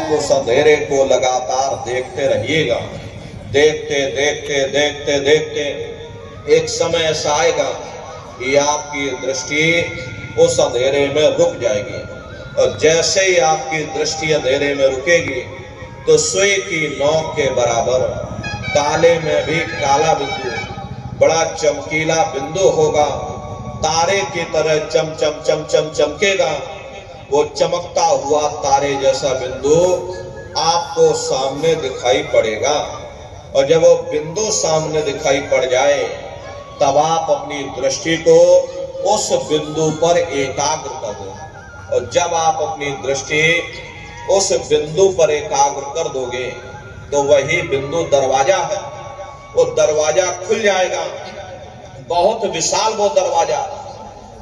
आप उस अंधेरे को लगातार देखते रहिएगा। देखते देखते देखते देखते एक समय ऐसा आएगा कि आपकी दृष्टि उस अंधेरे में रुक जाएगी, और जैसे ही आपकी दृष्टि अंधेरे में रुकेगी तो सुई की नोक के बराबर काले में भी काला बिंदु, बड़ा चमकीला बिंदु होगा, तारे की तरह चम चम चम चम चमकेगा। वो चमकता हुआ तारे जैसा बिंदु आपको सामने दिखाई पड़ेगा, और जब वो बिंदु सामने दिखाई पड़ जाए तब आप अपनी दृष्टि को उस बिंदु पर एकाग्र कर दो। और जब आप अपनी दृष्टि उस बिंदु पर एकाग्र कर दोगे तो वही बिंदु दरवाजा है। वो दरवाजा खुल जाएगा, बहुत विशाल वो दरवाजा,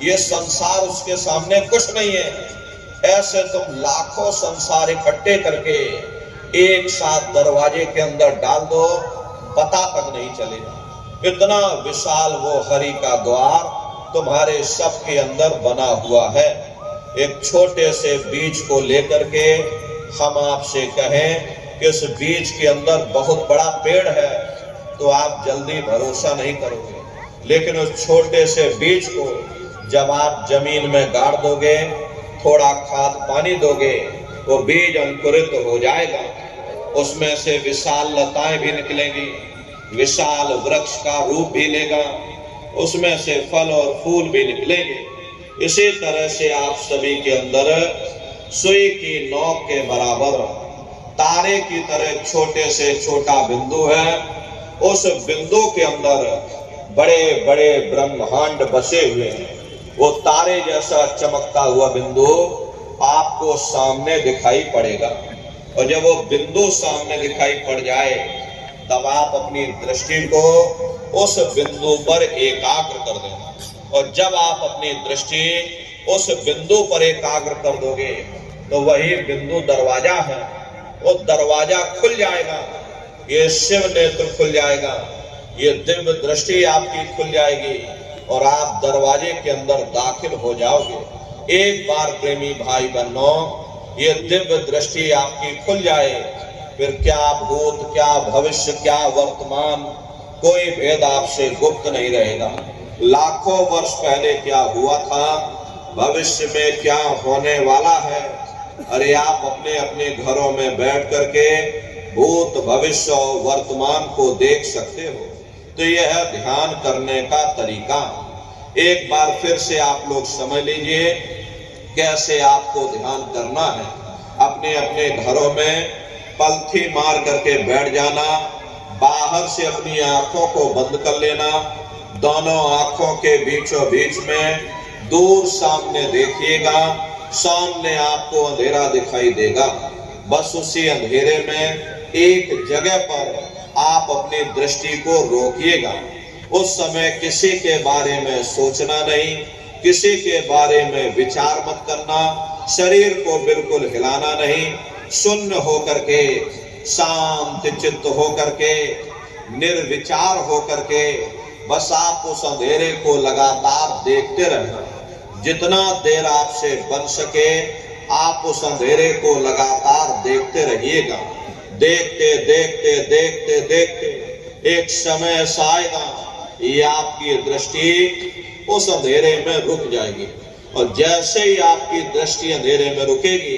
ये संसार उसके सामने कुछ नहीं है। ऐसे तुम लाखों संसार इकट्ठे करके एक साथ दरवाजे के अंदर डाल दो, पता तक नहीं चलेगा। इतना विशाल वो हरि का द्वार तुम्हारे सब के अंदर बना हुआ है। एक छोटे से बीज को लेकर के हम आपसे कहें कि इस बीज के अंदर बहुत बड़ा पेड़ है, तो आप जल्दी भरोसा नहीं करोगे। लेकिन उस छोटे से बीज को जब आप जमीन में गाड़ दोगे, थोड़ा खाद पानी दोगे, वो बीज अंकुरित हो जाएगा। उसमें से विशाल लताएं भी निकलेंगी, विशाल वृक्ष का रूप भी लेगा, उसमें से फल और फूल भी निकलेंगे। इसी तरह से आप सभी के अंदर सुई की नोक के बराबर तारे की तरह छोटे से छोटा बिंदु है। उस बिंदु के अंदर बड़े बड़े ब्रह्मांड बसे हुए हैं। वो तारे जैसा चमकता हुआ बिंदु आपको सामने दिखाई पड़ेगा, और जब वो बिंदु सामने दिखाई पड़ जाए तब आप अपनी दृष्टि को उस बिंदु पर एकाग्र कर देना। और जब आप अपनी दृष्टि उस बिंदु पर एकाग्र कर दोगे तो वही बिंदु दरवाजा है। वो दरवाजा खुल जाएगा, ये शिव नेत्र खुल जाएगा, ये दिव्य दृष्टि आपकी खुल जाएगी, और आप दरवाजे के अंदर दाखिल हो जाओगे। एक बार प्रेमी भाई बहनों, ये दिव्य दृष्टि आपकी खुल जाए, फिर क्या भूत, क्या भविष्य, क्या वर्तमान, कोई भेद आपसे गुप्त नहीं रहेगा। लाखों वर्ष पहले क्या हुआ था, भविष्य में क्या होने वाला है, अरे आप अपने अपने घरों में बैठ करके भूत, भविष्य और वर्तमान को देख सकते हो। तो यह है ध्यान करने का तरीका। एक बार फिर से आप लोग समझ लीजिए कैसे आपको ध्यान करना है। अपने अपने घरों में पलथी मार करके बैठ जाना, बाहर से अपनी आंखों को बंद कर लेना, दोनों आंखों के बीचों बीच में दूर सामने देखिएगा, सामने आपको अंधेरा दिखाई देगा। बस उसी अंधेरे में एक जगह पर आप अपनी दृष्टि को रोकिएगा। उस समय किसी के बारे में सोचना नहीं, किसी के बारे में विचार मत करना, शरीर को बिल्कुल हिलाना नहीं, शून्य होकर के, शांत चित्त होकर के, निर्विचार होकर के बस आप उस अंधेरे को लगातार देखते रहना। जितना देर आपसे बन सके आप उस अंधेरे को लगातार देखते रहिएगा। देखते देखते देखते देखते एक समय ऐसा आएगा ये आपकी दृष्टि उस अंधेरे में रुक जाएगी, और जैसे ही आपकी दृष्टि अंधेरे में रुकेगी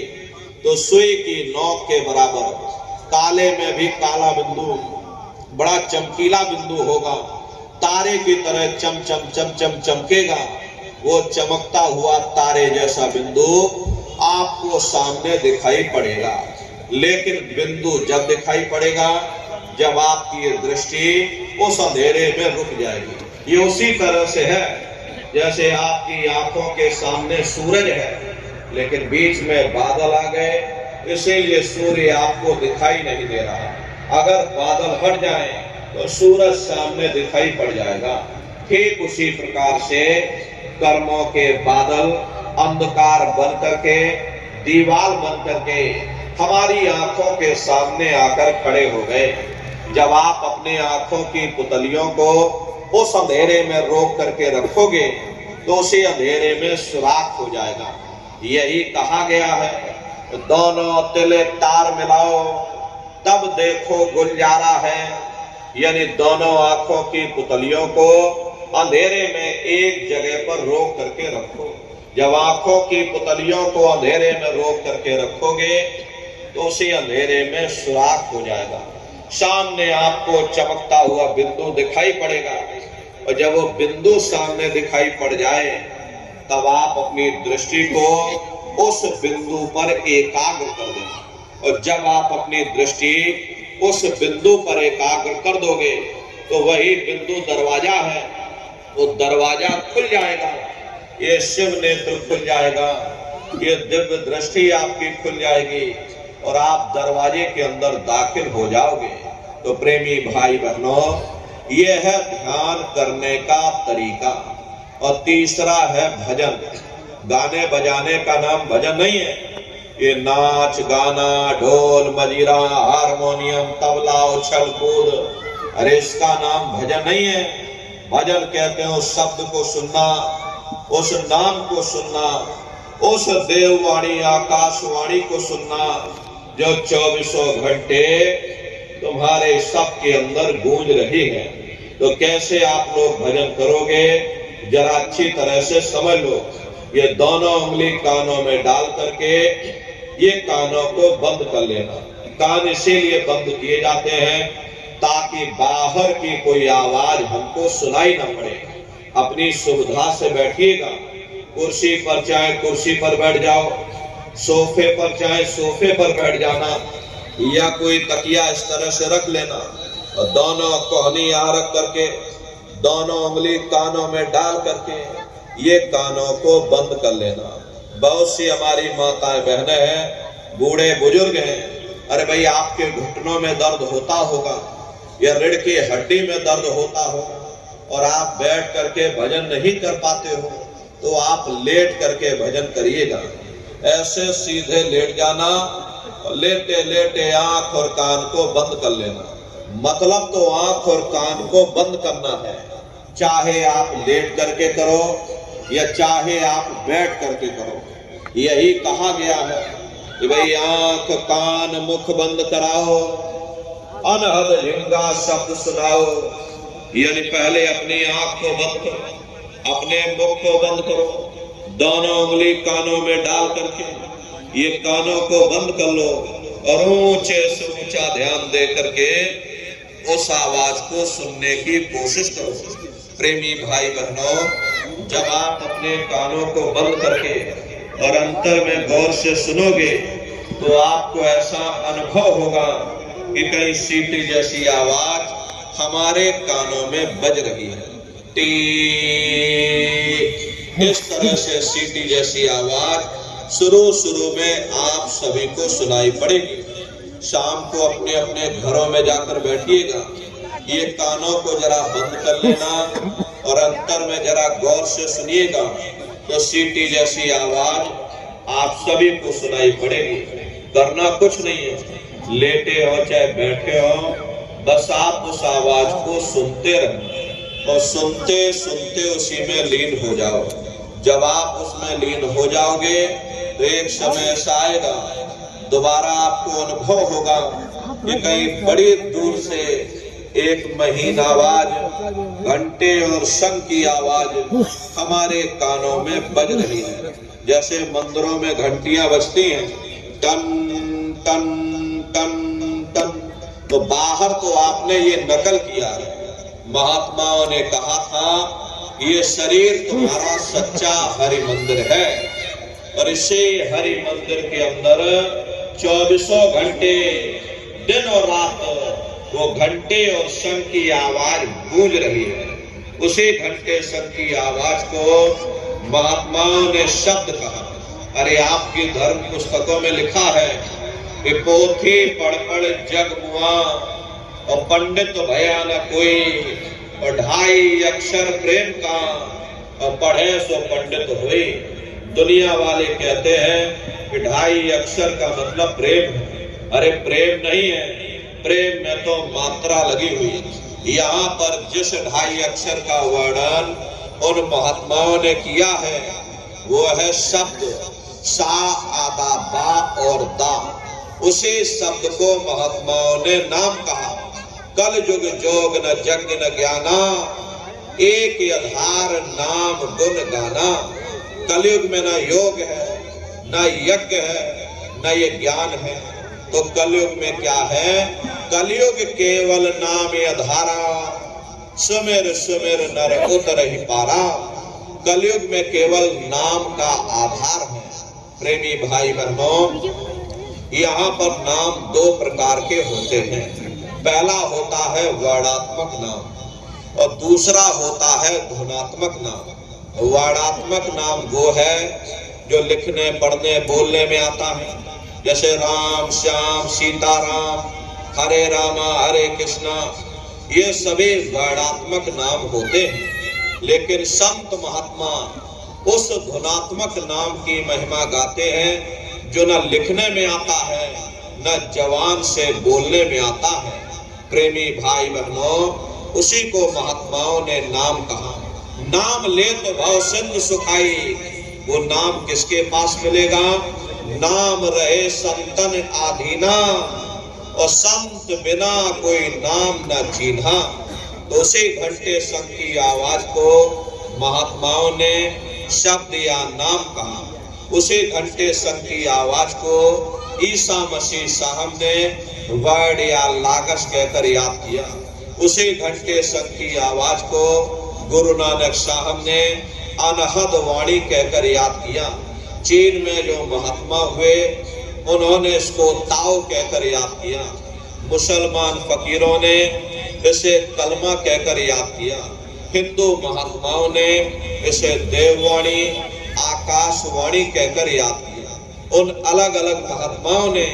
तो सुई की नोक के बराबर काले में भी काला बिंदु, बड़ा चमकीला बिंदु होगा, तारे की तरह चम चम चम चम चमकेगा। वो चमकता हुआ तारे जैसा बिंदु आपको सामने दिखाई पड़ेगा। लेकिन बिंदु जब दिखाई पड़ेगा जब आपकी दृष्टि उस अंधेरे में रुक जाएगी। ये उसी तरह से है जैसे आपकी आंखों के सामने सूरज है लेकिन बीच में बादल आ गए, इसीलिए सूर्य आपको दिखाई नहीं दे रहा। अगर बादल हट जाए तो सूरज सामने दिखाई पड़ जाएगा। ठीक उसी प्रकार से कर्मों के बादल अंधकार बन करके, दीवार बन करके हमारी आंखों के सामने आकर खड़े हो गए। जब आप अपने आंखों की पुतलियों को उस अंधेरे में रोक करके रखोगे तो उसी अंधेरे में सुराख हो जाएगा। यही कहा गया है दोनों तिले तार मिलाओ तब देखो गुलजारा है। यानी दोनों आंखों की पुतलियों को अंधेरे में एक जगह पर रोक करके रखो। जब आंखों की पुतलियों को अंधेरे में रोक करके रखोगे तो उसी अंधेरे में सुराख हो जाएगा, सामने आपको चमकता हुआ बिंदु दिखाई पड़ेगा। और जब वो बिंदु सामने दिखाई पड़ जाए तब आप अपनी दृष्टि को उस बिंदु पर एकाग्र कर दें। और जब आप अपनी दृष्टि उस बिंदु पर एकाग्र कर दोगे तो वही बिंदु दरवाजा है, वो दरवाजा खुल जाएगा, ये शिव नेत्र खुल जाएगा, ये दिव्य दृष्टि आपकी खुल जाएगी और आप दरवाजे के अंदर दाखिल हो जाओगे। तो प्रेमी भाई बहनों, यह है ध्यान करने का तरीका। और तीसरा है भजन। गाने बजाने का नाम भजन नहीं है। ये नाच गाना, ढोल मजीरा, हारमोनियम, तबला, उछल कूद, अरे इसका नाम भजन नहीं है। भजन कहते हैं उस शब्द को सुनना, उस नाम को सुनना, उस देववाणी आकाशवाणी को सुनना जो 24 घंटे तुम्हारे सब के अंदर गूंज रही है। तो कैसे आप लोग भजन करोगे, जरा अच्छी तरह से समझ लो। ये दोनों उंगली कानों में डाल करके ये कानों को बंद कर लेना। कान इसीलिए बंद किए जाते हैं ताकि बाहर की कोई आवाज हमको सुनाई ना पड़े। अपनी सुविधा से बैठिएगा, कुर्सी पर चाहे कुर्सी पर बैठ जाओ, सोफे पर चाहे सोफे पर बैठ जाना, या कोई तकिया इस तरह से रख लेना और दोनों कोहनी यहाँ रख करके दोनों उंगली कानों में डाल करके ये कानों को बंद कर लेना। बहुत सी हमारी माताएं बहनें हैं, बूढ़े बुजुर्ग हैं, अरे भाई आपके घुटनों में दर्द होता होगा या रीढ़ की हड्डी में दर्द होता होगा और आप बैठ करके भजन नहीं कर पाते हो तो आप लेट करके भजन करिएगा। ऐसे सीधे लेट जाना, लेटे लेटे आंख और कान को बंद कर लेना। मतलब तो आंख और कान को बंद करना है, चाहे आप लेट करके करो या चाहे आप बैठ करके करो। यही कहा गया है कि भाई आंख कान मुख बंद कराओ, अनहद झिंगा शब्द सुनाओ। यानी पहले अपनी आंख को बंद करो, अपने मुख को बंद करो, दोनों उंगली कानों में डाल करके ये कानों को बंद कर लो और ऊंचे से ऊंचा ध्यान दे करके उस आवाज को सुनने की कोशिश करो। प्रेमी भाई बहनों, जब आप अपने कानों को बंद करके और अंतर में गौर से सुनोगे तो आपको ऐसा अनुभव होगा कि कहीं सीटी जैसी आवाज हमारे कानों में बज रही है। टी, इस तरह से सीटी जैसी आवाज शुरू में आप सभी को सुनाई पड़ेगी। शाम को अपने अपने घरों में जाकर बैठिएगा, ये कानों को जरा बंद कर लेना और अंतर में जरा गौर से सुनिएगा तो सीटी जैसी आवाज आप सभी को सुनाई पड़ेगी। करना कुछ नहीं है, लेटे हो चाहे बैठे हो, बस आप उस आवाज को सुनते रहो और सुनते सुनते उसी में लीन हो जाओ। जब आप उसमें लीन हो जाओगे तो एक समय ऐसा आएगा, दोबारा आपको अनुभव होगा कि कहीं बड़ी दूर से एक महीन आवाज, घंटे और शंख की आवाज हमारे कानों में बज रही है। जैसे मंदिरों में घंटियां बजती हैं, टन टन टन टन। तो बाहर तो आपने ये नकल किया है। महात्माओं ने कहा था ये शरीर तुम्हारा सच्चा हरि मंदिर है और इसे हरि मंदिर के अंदर 24 घंटे दिन और रात वो घंटे और शंख की आवाज गूंज रही है। उसी घंटे शंख की आवाज को महात्माओं ने शब्द कहा। अरे आपकी धर्म पुस्तकों में लिखा है कि पोथी पढ़ पढ़ जग मुआ और पंडित भया न कोई, और 2.5 अक्षर प्रेम का और पढ़े सो पंडित हुई। दुनिया वाले कहते हैं कि 2.5 अक्षर का मतलब प्रेम है। अरे प्रेम नहीं है, प्रेम में तो मात्रा लगी हुई है। यहाँ पर जिस 2.5 अक्षर का वर्णन उन महात्माओं ने किया है वो है शब्द। सा, आदा, बा और दा, उसी शब्द को महात्माओं ने नाम कहा। कल युग जोग न जग न ज्ञाना, एक आधार नाम गुण गाना। कलयुग में न योग है, न यज्ञ है, न ये ज्ञान है। तो कलयुग में क्या है? कलयुग केवल नाम आधारा, सुमिर सुमिर नर उतर ही पारा। कलयुग में केवल नाम का आधार है। प्रेमी भाई बहनों, यहाँ पर नाम दो प्रकार के होते हैं। पहला होता है वर्णात्मक नाम और दूसरा होता है धुनात्मक नाम। वर्णात्मक नाम वो है जो लिखने पढ़ने बोलने में आता है, जैसे राम श्याम सीताराम, हरे रामा हरे कृष्णा, ये सभी वर्णात्मक नाम होते हैं। लेकिन संत महात्मा उस धुनात्मक नाम की महिमा गाते हैं जो न लिखने में आता है न जवान से बोलने में आता है। प्रेमी भाई बहनों, उसी को महात्माओं ने नाम कहा। नाम ले तो भव सिंधु सुखाई, वो नाम किसके पास मिलेगा? नाम रहे संतन आधीना, और संत बिना कोई नाम न चीन्हा। तो उसी घंटे संग की आवाज को महात्माओं ने शब्द या नाम कहा। उसी घंटे संग की आवाज को ईसा मसीह साहब ने वर्ड या लागस कहकर याद किया। उसी घंटे संग की आवाज को गुरु नानक साहब ने अनहद वाणी कहकर याद किया। चीन में जो महात्मा हुए उन्होंने इसको ताओ कहकर याद किया। मुसलमान फकीरों ने इसे कलमा कहकर याद किया। हिंदू महात्माओं ने इसे देववाणी आकाशवाणी कहकर याद किया। उन अलग अलग महात्माओं ने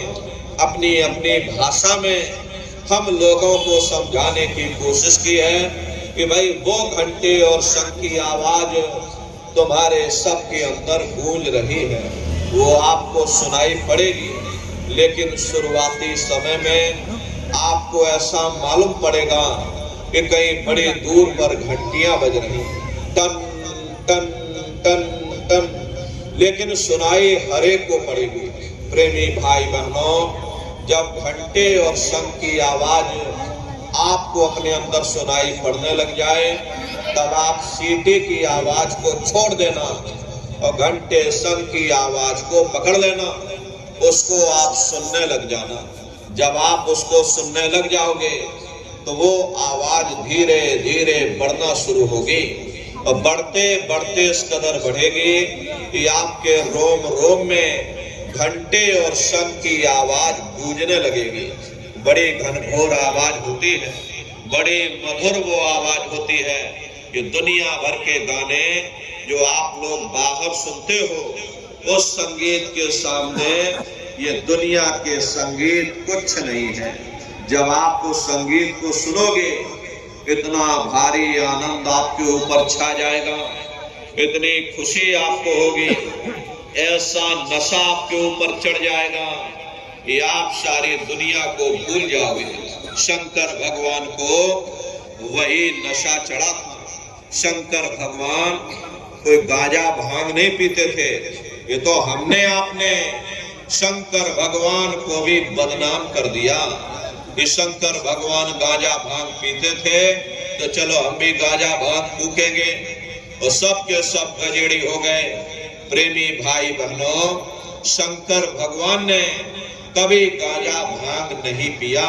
अपनी अपनी भाषा में हम लोगों को समझाने की कोशिश की है कि भाई वो घंटे और शंख की आवाज तुम्हारे सबके अंदर गूंज रही है, वो आपको सुनाई पड़ेगी। लेकिन शुरुआती समय में आपको ऐसा मालूम पड़ेगा कि कहीं बड़ी दूर पर घंटियां बज रही, टन टन टन टन, लेकिन सुनाई हरेक को पड़ेगी। प्रेमी भाई बहनों, जब घंटे और शंख की आवाज आपको अपने अंदर सुनाई पड़ने लग जाए, तब आप सीटी की आवाज को छोड़ देना और घंटे शंख की आवाज को पकड़ लेना, उसको आप सुनने लग जाना। जब आप उसको सुनने लग जाओगे तो वो आवाज धीरे धीरे बढ़ना शुरू होगी और बढ़ते बढ़ते इस कदर बढ़ेगी कि आपके रोम रोम में घंटे और शंख की आवाज गूंजने लगेगी। बड़ी घनघोर आवाज होती है, बड़ी मधुर वो आवाज होती है कि दुनिया भर के गाने जो आप लोग बाहर सुनते हो, उस संगीत के सामने ये दुनिया के संगीत कुछ नहीं है। जब आप उस संगीत को सुनोगे, इतना भारी आनंद आपके ऊपर छा जाएगा, इतनी खुशी आपको होगी, ऐसा नशा आपके ऊपर चढ़ जाएगा कि आप सारी दुनिया को भूल जाओगे। शंकर भगवान को वही नशा चढ़ा था। शंकर भगवान कोई गांजा भांग नहीं पीते थे। ये तो हमने आपने शंकर भगवान को भी बदनाम कर दिया कि शंकर भगवान गांजा भांग पीते थे, तो चलो हम भी गांजा भांग फूकेंगे, और सब के सब गजेड़ी हो गए। प्रेमी भाई बहनों, शंकर भगवान ने कभी गांजा भांग नहीं पिया।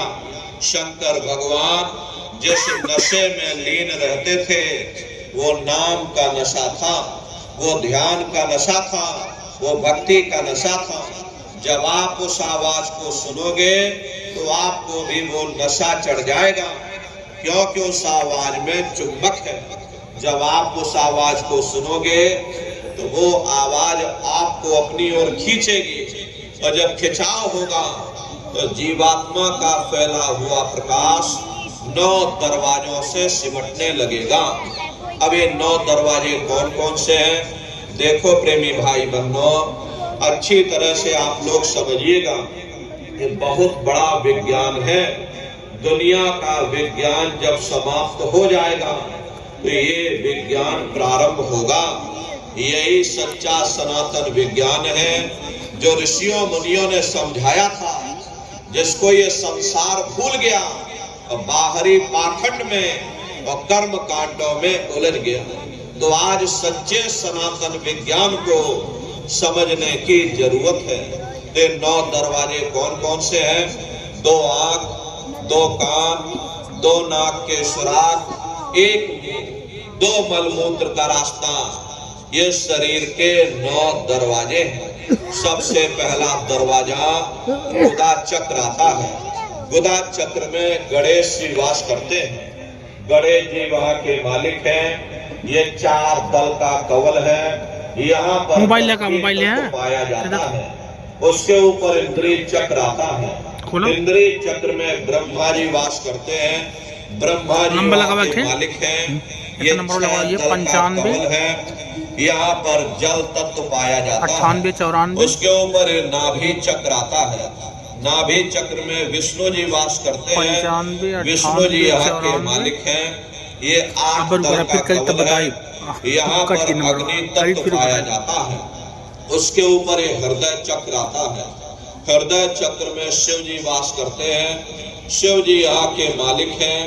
शंकर भगवान जिस नशे में लीन रहते थे, वो नाम का नशा था, वो ध्यान का नशा था, वो भक्ति का नशा था। जब आप उस आवाज को सुनोगे तो आपको भी वो नशा चढ़ जाएगा, क्योंकि उस आवाज में चुंबक है। जब आप उस आवाज को सुनोगे तो वो आवाज आपको अपनी ओर खींचेगी, और जब खिंचाव होगा तो जीवात्मा का फैला हुआ प्रकाश 9 दरवाजों से सिमटने लगेगा। अब ये 9 दरवाजे कौन कौन से हैं? देखो प्रेमी भाई बहनों, अच्छी तरह से आप लोग समझिएगा, ये बहुत बड़ा विज्ञान है। दुनिया का विज्ञान जब समाप्त हो जाएगा तो ये विज्ञान प्रारंभ होगा। यही सच्चा सनातन विज्ञान है जो ऋषियों मुनियों ने समझाया था, जिसको ये संसार भूल गया और बाहरी पाखंड में और कर्म कांडों में उलझ गया। तो आज सच्चे सनातन विज्ञान को समझने की जरूरत है। ये 9 दरवाजे कौन कौन से हैं? 2 आंख, 2 कान, 2 नाक के सुराग, 1 मुंह, 2 मलमूत्र का रास्ता, ये शरीर के 9 दरवाजे हैं। सबसे पहला दरवाजा गुदा चक्र आता है। गुदा चक्र में गणेश जी वास करते हैं। गणेश जी वहां के मालिक हैं। ये 4 दल का कवल है। यहाँ पर मोबाइल है पाया जाता है। उसके ऊपर इंद्रिय चक्र आता है। इंद्रिय चक्र में ब्रह्मा जी वास करते हैं। ब्रह्मा जी वहां के मालिक हैं। ये 95 है। यहाँ पर जल तत्व पाया जाता है। 98-94 उसके ऊपर नाभि चक्र आता है। नाभि चक्र में विष्णु जी वास करते हैं। 95, विष्णु जी यहाँ के मालिक हैं। ये 8 दल का कवल है। यहाँ पर अग्नि तत्व पाया जाता है। उसके ऊपर ये हृदय चक्र आता है। हृदय चक्र में शिव जी वास करते हैं। शिव जी यहाँ के मालिक हैं।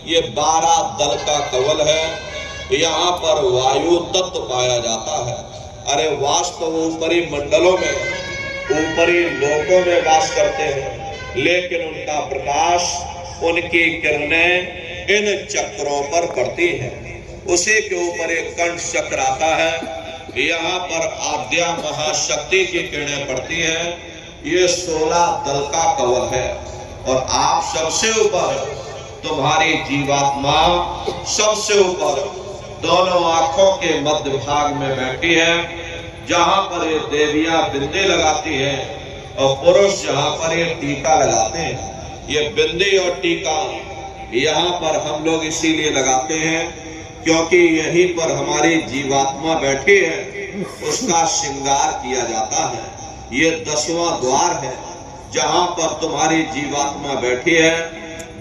ये 12 दल का कवल है। यहाँ पर वायु तत्व पाया जाता है। अरे वास्तव ऊपरी मंडलों में, ऊपरी लोकों में वास करते हैं, लेकिन उनका प्रकाश, उनकी किरणें इन चक्रों पर पड़ती हैं। उसी के ऊपर एक कंठ चक्र आता है। यहाँ पर आद्या महाशक्ति की किरणें पड़ती हैं। ये 16 दल का कवल है। और आप सबसे ऊपर तुम्हारी जीवात्मा सबसे ऊपर दोनों आंखों के मध्य भाग में बैठी है, जहां पर ये देवियां बिंदी लगाती हैं और पुरुष जहां पर ये टीका लगाते हैं। ये बिंदी और टीका यहाँ पर हम लोग इसीलिए लगाते हैं क्योंकि यहीं पर हमारी जीवात्मा बैठी है, उसका श्रृंगार किया जाता है। ये 10वां द्वार है जहां पर तुम्हारी जीवात्मा बैठी है।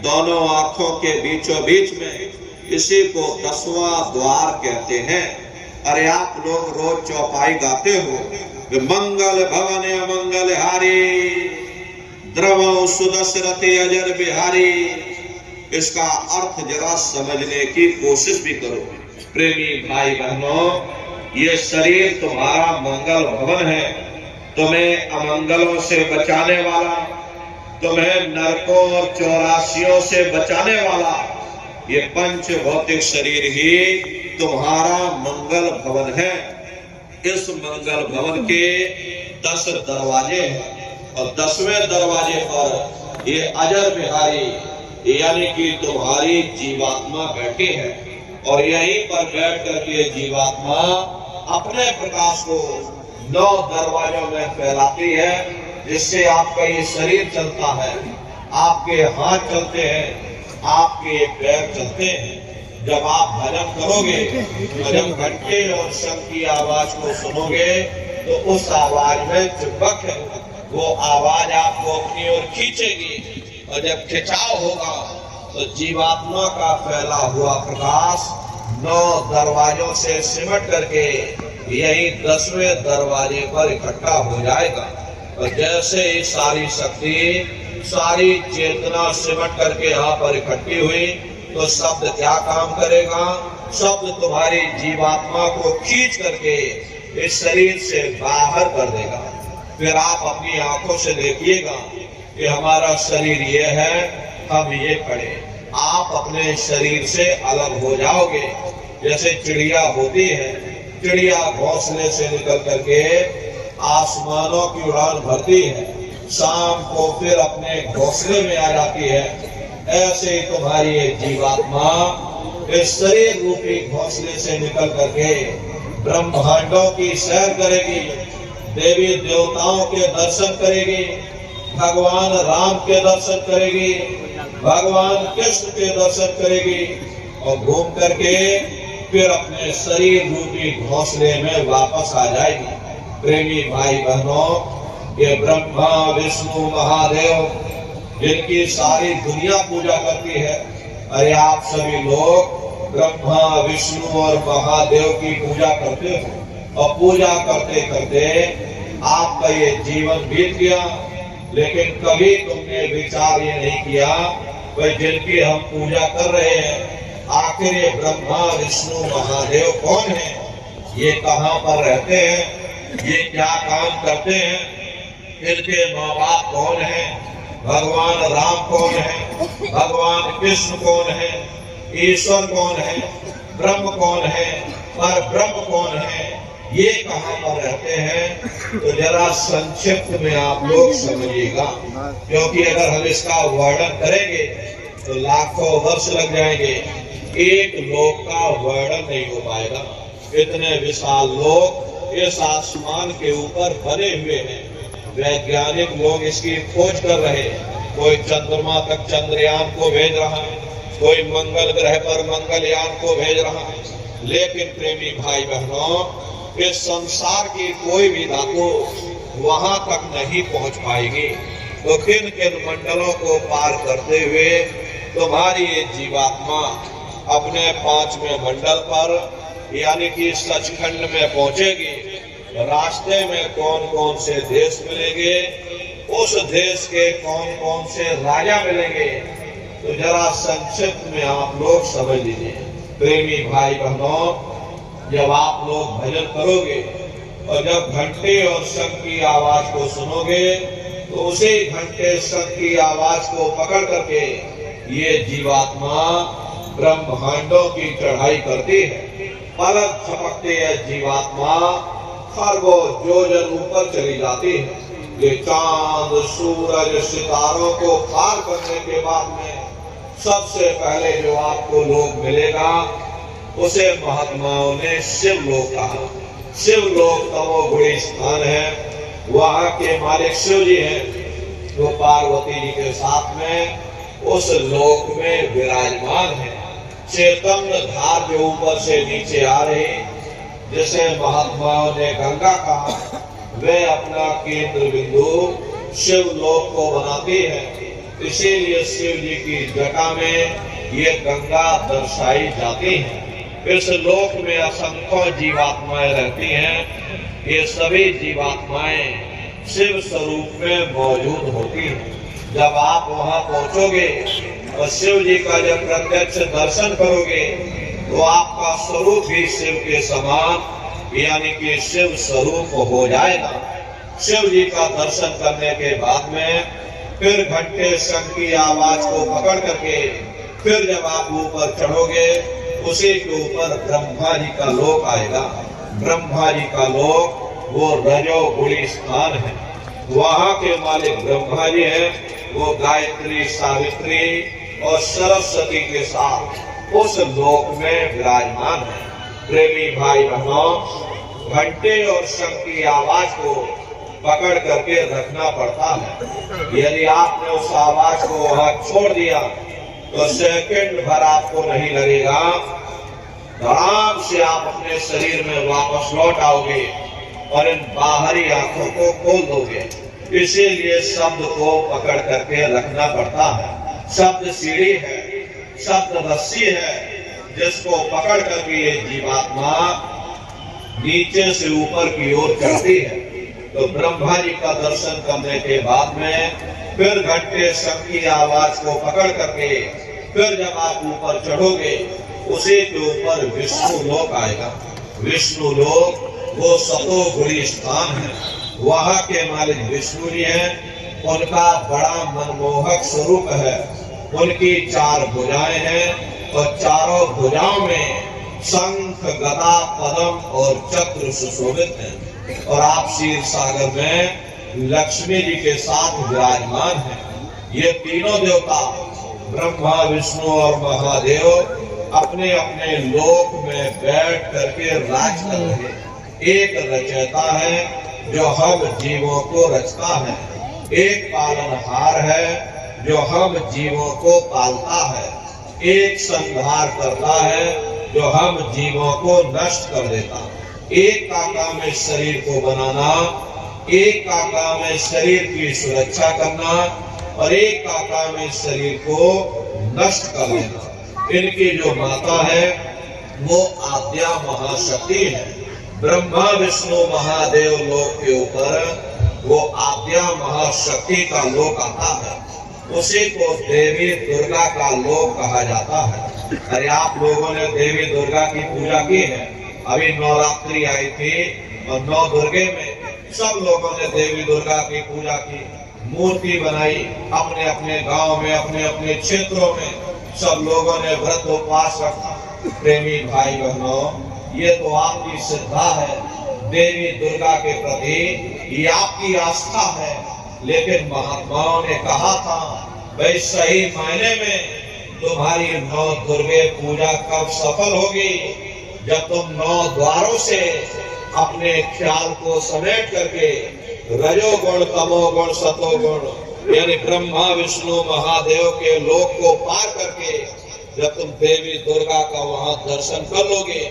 दोनों आंखों के बीचों बीच में इसी को 10वां द्वार कहते हैं। अरे आप लोग रोज चौपाई गाते हो, मंगल भवन अमंगल हारी, द्रव सुदशरथे अजर बिहारी। इसका अर्थ जरा समझने की कोशिश भी करो। प्रेमी भाई बहनों, ये शरीर तुम्हारा मंगल भवन है, तुम्हें अमंगलों से बचाने वाला, तुम्हें नरकों और 84 से बचाने वाला ये पंच भौतिक शरीर ही तुम्हारा मंगल भवन है। इस मंगल भवन के 10 दरवाजे हैं और 10वें दरवाजे पर ये अजर बिहारी यानी कि तुम्हारी जीवात्मा बैठी है। और यहीं पर बैठ करके जीवात्मा अपने प्रकाश को 9 दरवाजों में फैलाती है, जिससे आपका ये शरीर चलता है, आपके हाथ चलते हैं, आपके पैर चलते हैं। जब आप भजन करोगे, भजन घंटे और शंख की आवाज को सुनोगे तो उस आवाज में चिपक है, वो आवाज आपको अपनी ओर खींचेगी। और जब खिंचाव होगा तो जीवात्मा का फैला हुआ प्रकाश 9 दरवाजों से सिमट करके यही 10वें दरवाजे पर इकट्ठा हो जाएगा। और जैसे ही सारी शक्ति, सारी चेतना सिमट करके यहाँ पर इकट्ठी हुई तो शब्द क्या काम करेगा? शब्द तुम्हारी जीवात्मा को खींच करके इस शरीर से बाहर कर देगा। फिर आप अपनी आंखों से देखिएगा कि हमारा शरीर ये है, हम ये खड़े। आप अपने शरीर से अलग हो जाओगे। जैसे चिड़िया होती है, चिड़िया घोंसले से निकल करके आसमानों की उड़ान भरती है, शाम को फिर अपने घोंसले में आ जाती है। ऐसे ही तुम्हारी जीवात्मा इस शरीर रूपी घोंसले से निकल करके ब्रह्मांडों की सैर करेगी, देवी देवताओं के दर्शन करेगी, भगवान राम के दर्शन करेगी, भगवान कृष्ण के दर्शन करेगी और घूम करके फिर अपने शरीर रूपी घोंसले में वापस आ जाएगी। प्रेमी भाई बहनों, ये ब्रह्मा विष्णु महादेव जिनकी सारी दुनिया पूजा करती है, अरे आप सभी लोग ब्रह्मा विष्णु और महादेव की पूजा करते हो। और पूजा करते करते आपका ये जीवन बीत गया, लेकिन कभी तुमने विचार ये नहीं किया भाई जिनकी हम पूजा कर रहे हैं आखिर ये ब्रह्मा विष्णु महादेव कौन है, ये कहाँ पर रहते हैं, ये क्या काम करते हैं, इनके माँ बाप कौन है, भगवान राम कौन है, भगवान कृष्ण कौन है, ईश्वर कौन है, ब्रह्म कौन है, पर ब्रह्म कौन है, ये कहाँ पर रहते हैं। तो जरा संक्षिप्त में आप लोग समझिएगा, क्योंकि अगर हम इसका वर्णन करेंगे तो लाखों वर्ष लग जाएंगे, एक लोक का वर्णन नहीं हो पाएगा। इतने विशाल लोक इस आसमान के ऊपर बने हुए हैं, वैज्ञानिक लोग इसकी खोज कर रहे हैं, कोई चंद्रमा तक चंद्रयान को भेज रहा है, कोई मंगल ग्रह पर मंगलयान को भेज रहा है, लेकिन प्रेमी भाई बहनों इस संसार की कोई भी धातु वहां तक नहीं पहुंच पाएगी। तो किन किन मंडलों को पार करते हुए तुम्हारी ये जीवात्मा अपने 5वें मंडल पर यानी कि सचखंड में पहुंचेगी। रास्ते में कौन कौन से देश मिलेंगे, उस देश के कौन कौन से राजा मिलेंगे, तो जरा संक्षिप्त में आप लोग समझ लीजिए। प्रेमी भाई बहनों, जब आप लोग भजन करोगे और जब घंटे और शंख की आवाज को सुनोगे तो उसी घंटे शंख की आवाज को पकड़ करके ये जीवात्मा ब्रह्मांडों की चढ़ाई करती है। पलक झपकते है जीवात्मा खरगों योजन ऊपर चली जाती है। ये चांद सूरज सितारों को पार करने के बाद में सबसे पहले जो आपको लोग मिलेगा उसे महात्माओं ने शिवलोक कहा। शिवलोक तमोगुणी स्थान है, वहाँ के मालिक शिव जी हैं, जो पार्वती जी के साथ में उस लोक में विराजमान है। चैतन्य धार जो ऊपर से नीचे आ रही, जिसे महात्माओं ने गंगा कहा, वे अपना केंद्र बिंदु शिवलोक को बनाती है। इसीलिए शिव जी की जटा में ये गंगा दर्शाई जाती है। इस लोक में असंख्य जीवात्माएं रहती हैं। ये सभी जीवात्माएं शिव स्वरूप में मौजूद होती हैं। जब आप वहां पहुंचोगे और शिव जी का जब प्रत्यक्ष दर्शन करोगे तो आपका स्वरूप भी शिव के समान यानी कि शिव स्वरूप हो जाएगा। शिव जी का दर्शन करने के बाद में फिर घंटे शंख की आवाज को पकड़ करके फिर जब आप ऊपर चढ़ोगे उसी के ऊपर ब्रह्मा जी का लोक आएगा। ब्रह्मा जी का लोक वो रजोगुणी स्थान है। वहाँ के मालिक ब्रह्मा जी हैं, वो गायत्री सावित्री और सरस्वती के साथ उस लोक में विराजमान है। प्रेमी भाई बहनों, घंटे और शंख की आवाज को पकड़ करके रखना पड़ता है। यदि आपने उस आवाज को वहां छोड़ दिया तो सेकंड भर आपको नहीं लगेगा, आराम से आप अपने शरीर में वापस लौट आओगे और इन बाहरी आंखों को खोल दोगे। इसीलिए शब्द को पकड़ करके रखना पड़ता है। शब्द सीढ़ी है, शब्द रस्सी है, जिसको पकड़ करके ये जीवात्मा नीचे से ऊपर की ओर चढ़ती है। तो ब्रह्मा जी का दर्शन करने के बाद में फिर घंटे शंख की आवाज को पकड़ करके फिर जब आप ऊपर चढ़ोगे उसी के ऊपर विष्णु लोक आएगा। विष्णु लोक वो सतोगुणी स्थान है। वहाँ के मालिक विष्णु जी हैं। उनका बड़ा मनमोहक स्वरूप है। उनकी 4 भुजाएं हैं और चारों भुजाओं में शंख गदा पद्म और चक्र सुशोभित हैं। और आप क्षीर सागर में लक्ष्मी जी के साथ विराजमान हैं। ये तीनों देवता ब्रह्मा विष्णु और महादेव अपने अपने लोक में बैठ करके राज कर रहे हैं। एक रचयिता है जो हम जीवों को रचता है, एक पालनहार है जो हम जीवों को पालता है, एक संहार करता है जो हम जीवों को नष्ट कर देता। एक का काम है शरीर को बनाना, एक का काम है शरीर की सुरक्षा करना और एक का काम है शरीर को नष्ट कर देना। इनकी जो माता है वो आद्या महाशक्ति है। ब्रह्मा विष्णु महादेव लोक के ऊपर वो आद्या महाशक्ति का लोक आता है, उसी को देवी दुर्गा का लोक कहा जाता है। अरे आप लोगों ने देवी दुर्गा की पूजा की है, अभी नवरात्रि आई थी और नौ दुर्गे में सब लोगों ने देवी दुर्गा की पूजा की, मूर्ति बनाई, अपने अपने गांव में अपने अपने क्षेत्रों में सब लोगों ने व्रत उपवास रखा। प्रेमी भाई बहनों, ये तो आपकी श्रद्धा है देवी दुर्गा के प्रति, ये आपकी आस्था है, लेकिन महात्माओं ने कहा था भाई सही मायने में तुम्हारी नौ दुर्गे पूजा कब सफल होगी, जब तुम 9 द्वारों से अपने ख्याल को समेट करके रजोगुण तमोगुण सतोगुण यानी ब्रह्मा विष्णु महादेव के लोक को पार करके जब तुम देवी दुर्गा का वहां दर्शन कर लोगे,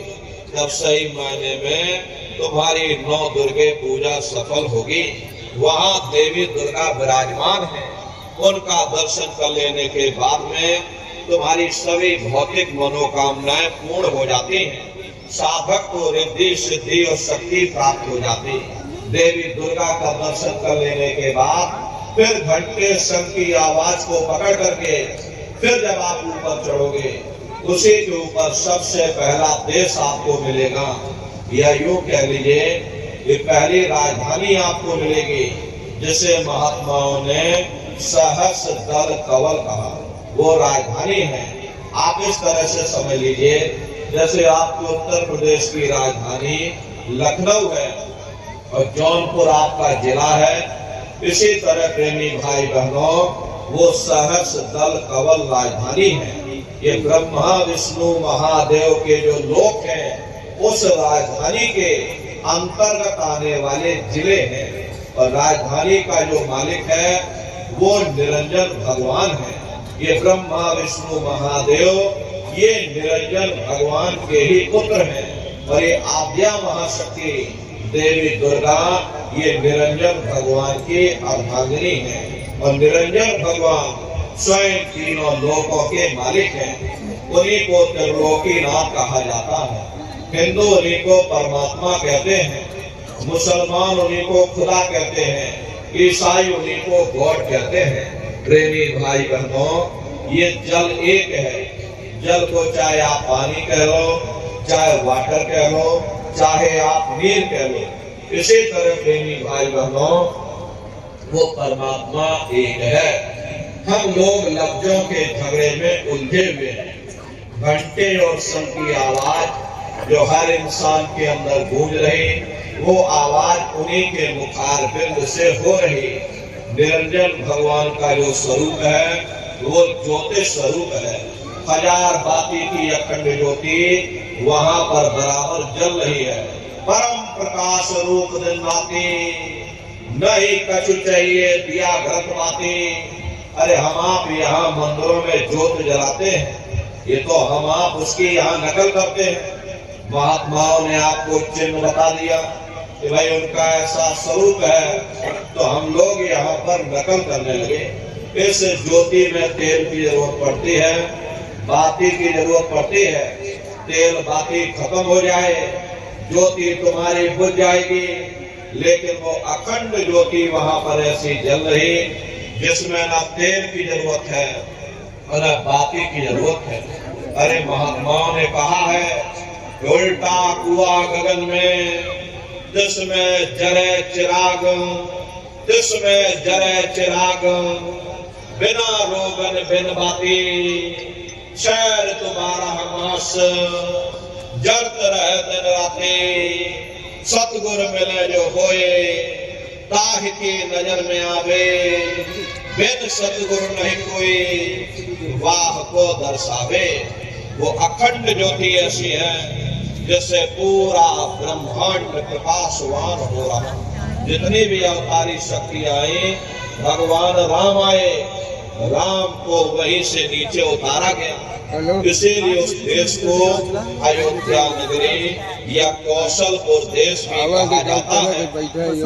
तब सही मायने में तुम्हारी 9 दुर्गे पूजा सफल होगी। वहां देवी दुर्गा विराजमान है, उनका दर्शन कर लेने के बाद में तुम्हारी सभी भौतिक मनोकामनाएं पूर्ण हो जाती हैं, साधक को रिद्धि सिद्धि और शक्ति प्राप्त हो जाती है। देवी दुर्गा का दर्शन कर लेने के बाद फिर घंटे शंख की आवाज को पकड़ करके फिर जब आप ऊपर चढ़ोगे, उसी के ऊपर सबसे पहला देश आपको मिलेगा, या यूं कह लीजिए ये पहली राजधानी आपको मिलेगी, जिसे महात्माओं ने सहस्र दल कवल कहा, वो राजधानी है। आप इस तरह से समझ लीजिए जैसे आपके उत्तर प्रदेश की राजधानी लखनऊ है और जौनपुर आपका जिला है, इसी तरह प्रेमी भाई बहनों वो सहस्र दल कवल राजधानी है। ये ब्रह्मा विष्णु महादेव के जो लोक हैं, उस राजधानी के अंतर्गत आने वाले जिले हैं, और राजधानी का जो मालिक है वो निरंजन भगवान है। ये ब्रह्मा विष्णु महादेव ये निरंजन भगवान के ही पुत्र हैं, और ये आद्या महाशक्ति देवी दुर्गा ये निरंजन भगवान की अर्धांगिनी है, और निरंजन भगवान स्वयं तीनों लोकों के मालिक हैं। उन्हीं को त्रिलोकीनाथ कहा जाता है। हिंदू उन्हीं को परमात्मा कहते हैं, मुसलमान उन्हीं को खुदा कहते हैं, ईसाई उन्हीं को गॉड कहते हैं। प्रेमी भाई बहनों, ये जल एक है। जल को चाहे आप पानी कह लो, चाहे वाटर कह लो, चाहे आप नीर कह लो, इसी तरह प्रेमी भाई बहनों वो परमात्मा एक है। हम लोग लफ्जों के झगड़े में उलझे हुए हैं। घंटे और शंख की आवाज जो हर इंसान के अंदर गूंज रही, वो आवाज उन्हीं के मुखारबिंद से हो रही। निरंजन भगवान का जो स्वरूप है वो ज्योति स्वरूप है। हजार बाती की अखंड ज्योति वहां पर बराबर जल रही है। परम प्रकाश रूप दिन राती, नहीं कछु चाहिए दिया घृत बाती। अरे हम आप यहाँ मंदिरों में ज्योत जलाते हैं, ये तो हम आप उसकी यहाँ नकल करते हैं। महात्माओं ने आपको चिन्ह बता दिया कि भाई उनका ऐसा स्वरूप है, तो हम लोग यहाँ पर नकल करने लगे। इस ज्योति में तेल की जरूरत पड़ती है, बाती की जरूरत पड़ती है। तेल बाती खत्म हो जाए, ज्योति तुम्हारी बुझ जाएगी, लेकिन वो अखंड ज्योति वहां पर ऐसी जल रही जिसमें न तेल की जरूरत है और न बाती की जरूरत है। अरे महात्माओं ने कहा है, उल्टा कुआ गगन में जिसमें जरे चिराग, जिसमें जरे चिराग, बिना रोगन बिन बाती, शहर तुम्हारा मास जड़त रहे दिन राती। सतगुरु मिले जो होए, ताहि की नजर में आवे, बिन सतगुरु नहीं कोई, वाह को दर्शावे। वो अखंड ज्योति ऐसी है जैसे पूरा ब्रह्मांड प्रकाशवान हो रहा। जितनी भी अवतारी शक्ति आई, भगवान राम आए, राम को वहीं से नीचे उतारा गया। इसीलिए उस देश को अयोध्या नगरी या कौशलपुर देश भी कहा जाता है।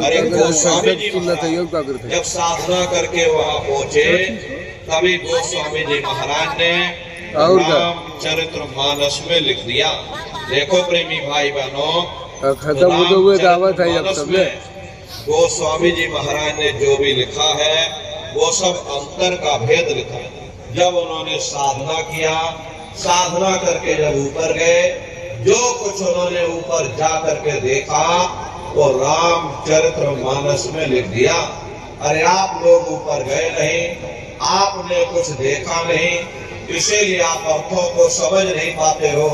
अरे गोस्वामी जी जब साधना करके वहाँ पहुँचे, तभी गोस्वामी जी महाराज ने रामचरितमानस में लिख दिया। देखो प्रेमी भाई बहनों, खत्म होते हुए दावत है अब सब में। गोस्वामी जी महाराज ने जो भी लिखा है वो सब अंतर का भेद लिखा है। जब उन्होंने साधना किया, साधना करके जब ऊपर गए, जो कुछ उन्होंने ऊपर जा करके देखा वो रामचरितमानस में लिख दिया। अरे आप लोग ऊपर गए नहीं, आपने कुछ देखा नहीं, इसीलिए आप अर्थों को समझ नहीं पाते हो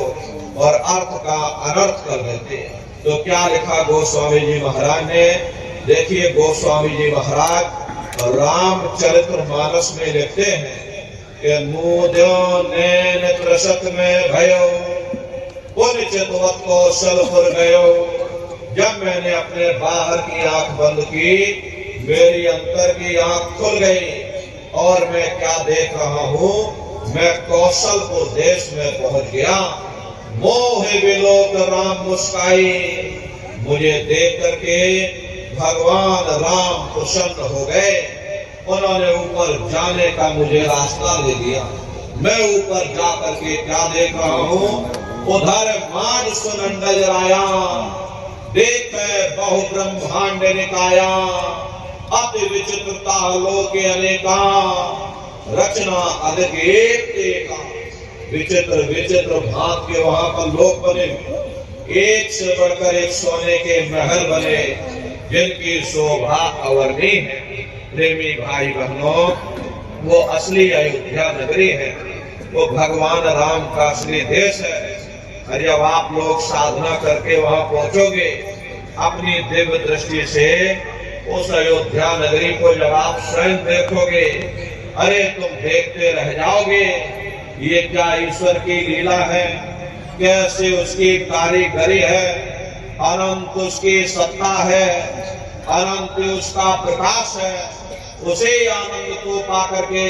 और अर्थ का अनर्थ कर देते हैं। तो क्या लिखा गोस्वामी जी महाराज ने? देखिए गोस्वामी जी महाराज रामचरितमानस में लिखते हैं कि मुद्यो नैन त्रसत में भयो पुन चितवत कौशलपुर गयो। जब मैंने अपने बाहर की आंख बंद की, मेरी अंतर की आंख खुल गई और मैं क्या देख रहा हूँ, मैं कौशलपुर देश में पहुंच गया। मोह विलोक राम मुस्काई, मुझे देख करके भगवान राम प्रसन्न हो गए। उन्होंने ऊपर जाने का मुझे रास्ता दे दिया। मैं ऊपर जा करके क्या देख रहा हूँ, उधर मान सुनंदज राया, देख बहु ब्रह्मांड निकाया, अति विचित्रता लोके अनेका, रचना अधिक एक। विचित्र विचित्र भांत के वहां पर लोग बने, एक से बढ़कर एक सोने के महल बने, जिनकी शोभा अवर्णीय है। प्रेमी भाई बहनों, वो असली अयोध्या नगरी है, वो भगवान राम का असली देश है। और जब आप लोग साधना करके वहां पहुंचोगे, अपनी दिव्य दृष्टि से उस अयोध्या नगरी को जब आप स्वयं देखोगे, अरे तुम देखते रह जाओगे, ये क्या ईश्वर की लीला है, कैसे उसकी कारीगरी है, अनंत उसकी सत्ता है, अनंत उसका प्रकाश है। उसे आनंद को पाकर के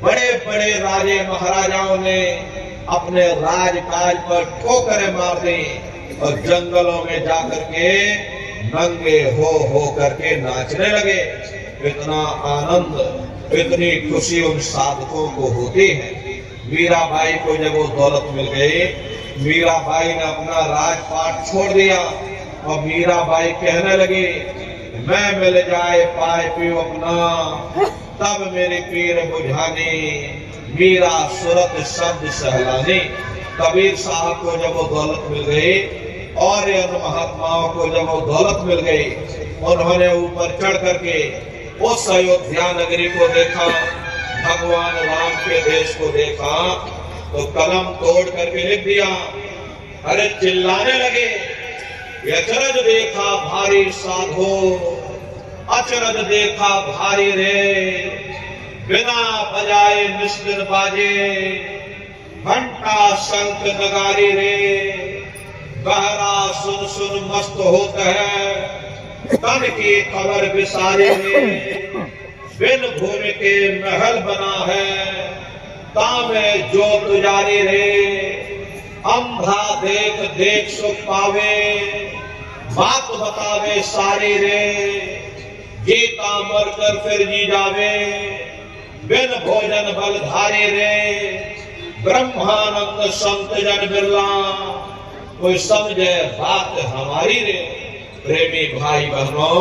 बड़े बड़े राजे महाराजाओं ने अपने राजकाज पर ठोकरें मार दी और जंगलों में जाकर के नंगे हो करके नाचने लगे। इतना आनंद, इतनी खुशी उन साधकों को होती है। मीराबाई को जब वो दौलत मिल गई, मीराबाई ने अपना राजपाट छोड़ दिया और मीराबाई कहने लगी, मैं मिल जाए पाए पियो अपना, तब मेरी पीर बुझानी, मीरा सूरत शब्द सहलानी। कबीर साहब को जब वो दौलत मिल गई और इन महात्माओं को जब वो दौलत मिल गई, उन्होंने ऊपर चढ़ करके उस अयोध्या नगरी को देखा, भगवान राम के देश को देखा, तो कलम तोड़ करके लिख दिया। अरे चिल्लाने लगे, अचरज देखा भारी साधो, अचरज देखा भारी रे, बिना बजाए निस्दिन बाजे, घंटा शंख नगारी रे, बहरा सुन सुन मस्त होता है, तन की खबर बिसारी रे, बिन भूमि के महल बना है, तामे जो तुजारी रे, अंधा देख देख सुख पावे, बात बतावे सारी रे, गीता मर कर फिर जी जावे, बिन भोजन बलधारी रे, ब्रह्मानंद संत जन बिरला, कोई समझे बात हमारी रे। प्रेमी भाई बहनों,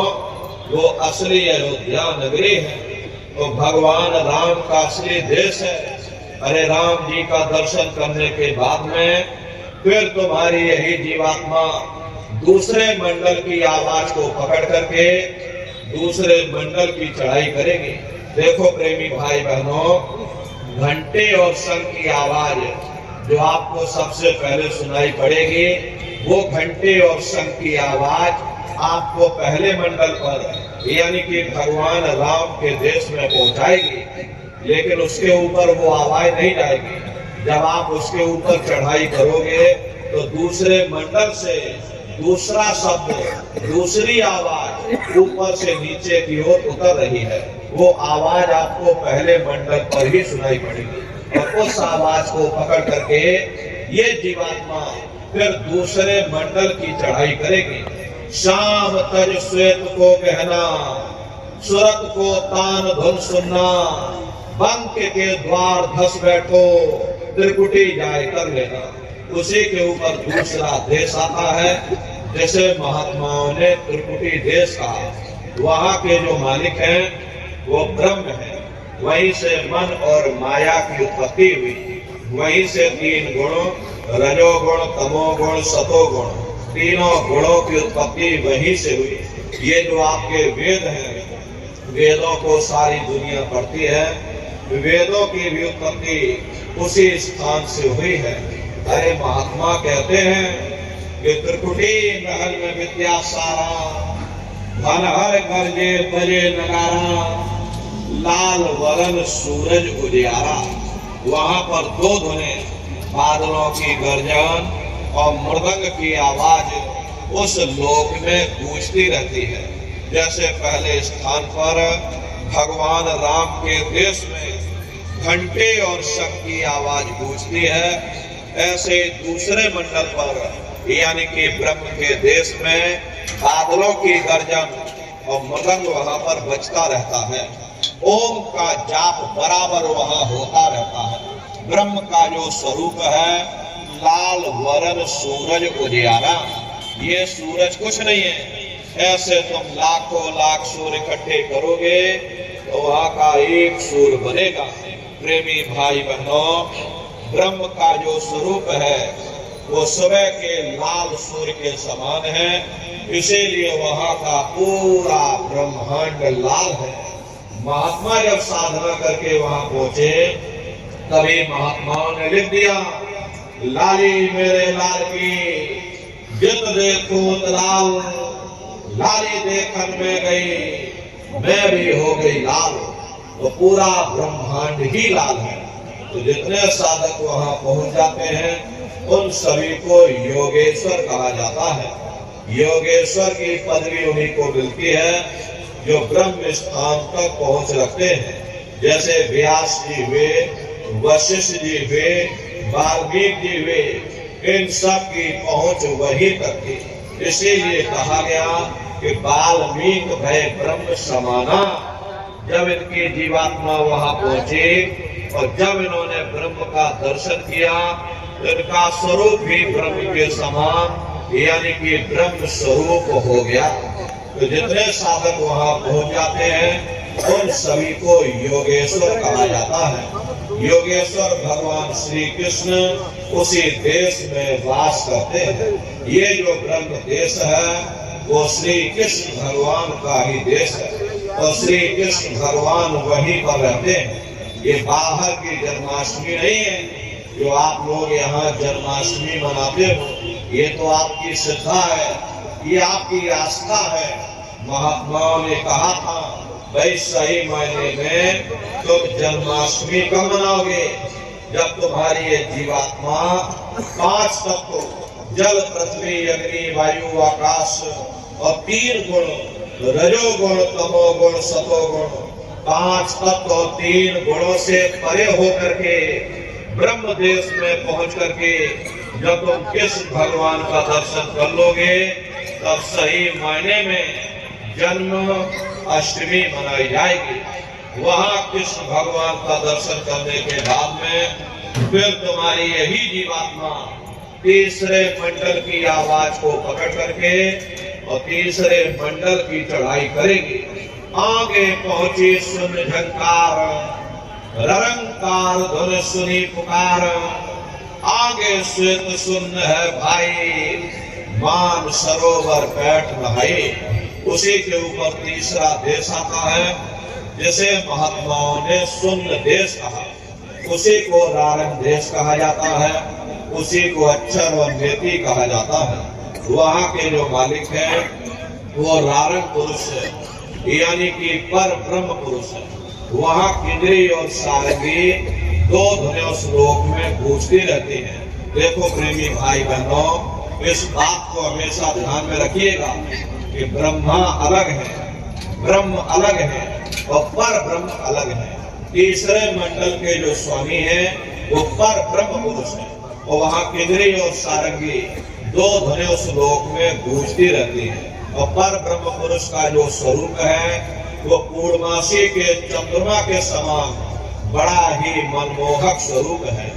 वो असली अयोध्या नगरी है, वो भगवान राम का असली देश है। अरे राम जी का दर्शन करने के बाद में फिर तुम्हारी यही जीवात्मा दूसरे मंडल की आवाज को पकड़ करके दूसरे मंडल की चढ़ाई करेगी। देखो प्रेमी भाई बहनों, घंटे और शंख की आवाज जो आपको सबसे पहले सुनाई पड़ेगी, वो घंटे और शंख की आवाज आपको पहले मंडल पर यानी कि भगवान राम के देश में पहुंचाएगी, लेकिन उसके ऊपर वो आवाज नहीं जाएगी। जब आप उसके ऊपर चढ़ाई करोगे तो दूसरे मंडल से दूसरा शब्द, दूसरी आवाज ऊपर से नीचे की ओर उतर रही है, वो आवाज आपको पहले मंडल पर ही सुनाई पड़ेगी और उस आवाज को पकड़ करके ये जीवात्मा फिर दूसरे मंडल की चढ़ाई करेगी। शाम तज श्वेत को कहना, सुरत को तान धुन सुनना, बंक के द्वार धस बैठो, त्रिकुटी जाए कर लेना। उसी के ऊपर दूसरा देश आता है जैसे महात्माओं ने त्रिपुटी देश कहा, वहाँ के जो मालिक हैं वो ब्रह्म है। वहीं से मन और माया की उत्पत्ति हुई। वहीं से तीन गुणों रजोगुण, तमोगुण, सतोगुण, तीनों गुणों की उत्पत्ति वहीं से हुई। ये जो आपके वेद हैं, वेदों को सारी दुनिया पढ़ती है, वेदों की भी उत्पत्ति उसी स्थान से हुई है। अरे महात्मा कहते हैं कि त्रिकुटी महल में विद्या सारा, धनहर गरजे बजे नगारा, लाल वरन सूरज उजियारा। वहां पर दो धुनें, बादलों की गर्जन और मृदंग की आवाज उस लोक में गूंजती रहती है। जैसे पहले स्थान पर भगवान राम के देश में घंटे और शंख की आवाज गूंजती है, ऐसे दूसरे मंडल पर यानी कि ब्रह्म के देश में बादलों की गर्जन और मृदंग वहां पर बजता रहता है। ओम का जाप बराबर वहां होता रहता है। ब्रह्म का जो स्वरूप है लाल वरन सूरज उजियारा। ये सूरज कुछ नहीं है। ऐसे तुम लाखों लाख सूर्य इकट्ठे करोगे तो वहां का एक सूर्य बनेगा। प्रेमी भाई बहनों, ब्रह्म का जो स्वरूप है वो सुबह के लाल सूर्य के समान है, इसीलिए वहां का पूरा ब्रह्मांड लाल है। महात्मा जब साधना करके वहां पहुंचे, तभी महात्माओं ने लिख दिया, लाली मेरे लाल की जित देखो लाल, लाली देखन में गई मैं भी हो गई लाल। तो पूरा ब्रह्मांड ही लाल है। तो जितने साधक वहां पहुंच जाते हैं उन सभी को योगेश्वर कहा जाता है। योगेश्वर की पदवी उन्हीं को मिलती है जो ब्रह्म स्थान तक पहुंच रखते हैं। जैसे व्यास जी हुए, वशिष्ठ जी हुए, वाल्मीकि जी हुए, इन सब की पहुंच वहीं तक थी। इसीलिए कहा गया कि वाल्मीकि भय ब्रह्म समाना। जब इनकी जीवात्मा वहां पहुंची और जब इन्होंने ब्रह्म का दर्शन किया तो इनका स्वरूप भी ब्रह्म के समान यानी कि ब्रह्म स्वरूप हो गया। तो जितने साधक वहां पहुंच जाते हैं उन सभी को योगेश्वर कहा जाता है। योगेश्वर भगवान श्री कृष्ण उसी देश में वास करते हैं। ये जो ब्रह्म देश है वो श्री कृष्ण भगवान का ही देश है और श्री कृष्ण भगवान वहीं पर रहते हैं। ये बाहर की जन्माष्टमी नहीं है जो आप लोग यहाँ जन्माष्टमी मनाते हो। ये तो आपकी श्रद्धा है, ये आपकी आस्था है। महात्माओं ने कहा था भाई सही मायने में तुम जन्माष्टमी कब मनाओगे? जब तुम्हारी ये जीवात्मा 5 तत्व जल, पृथ्वी, अग्नि, वायु, आकाश और 3 गुण रजोगुण, तमोगुण, सतोगुण, 5 तत्व और 3 गुणों से परे होकर के ब्रह्म देश में पहुंच करके जब तुम कृष्ण भगवान का दर्शन कर लोगे तब सही मायने में जन्म अष्टमी मनाई जाएगी। वहां कृष्ण भगवान का दर्शन करने के बाद में फिर तुम्हारी यही जीवात्मा तीसरे मंडल की आवाज को पकड़ करके और तीसरे मंडल की चढ़ाई करेगी। आगे पहुंची सुन झंकार, ररंकार धुन सुनी पुकार, आगे श्वेत सुन है भाई, मान सरोवर बैठ नहाई। उसी के ऊपर तीसरा देश आता है जिसे महात्माओं ने सुन्न देश कहा। उसी को रारंग देश कहा जाता है, उसी को अक्षर और नेति कहा जाता है। वहाँ के जो मालिक है वो रारंग पुरुष है यानी कि पर ब्रह्म पुरुष है। वहाँ किन्नरी और सारंगी 2 धुनें उस लोक में गूंजती रहती हैं। देखो प्रेमी भाई बहनों, इस बात को हमेशा ध्यान में रखिएगा कि ब्रह्मा अलग है, ब्रह्म अलग है और पर ब्रह्म अलग है। तीसरे मंडल के जो स्वामी हैं वो पर ब्रह्म पुरुष है और वहाँ किन्नरी और सारंगी 2 धुनें उस लोक में गूंजती रहती हैं। और पर ब्रह्म पुरुष का जो स्वरूप है वो पूर्णमासी के चंद्रमा के समान बड़ा ही मनमोहक स्वरूप है।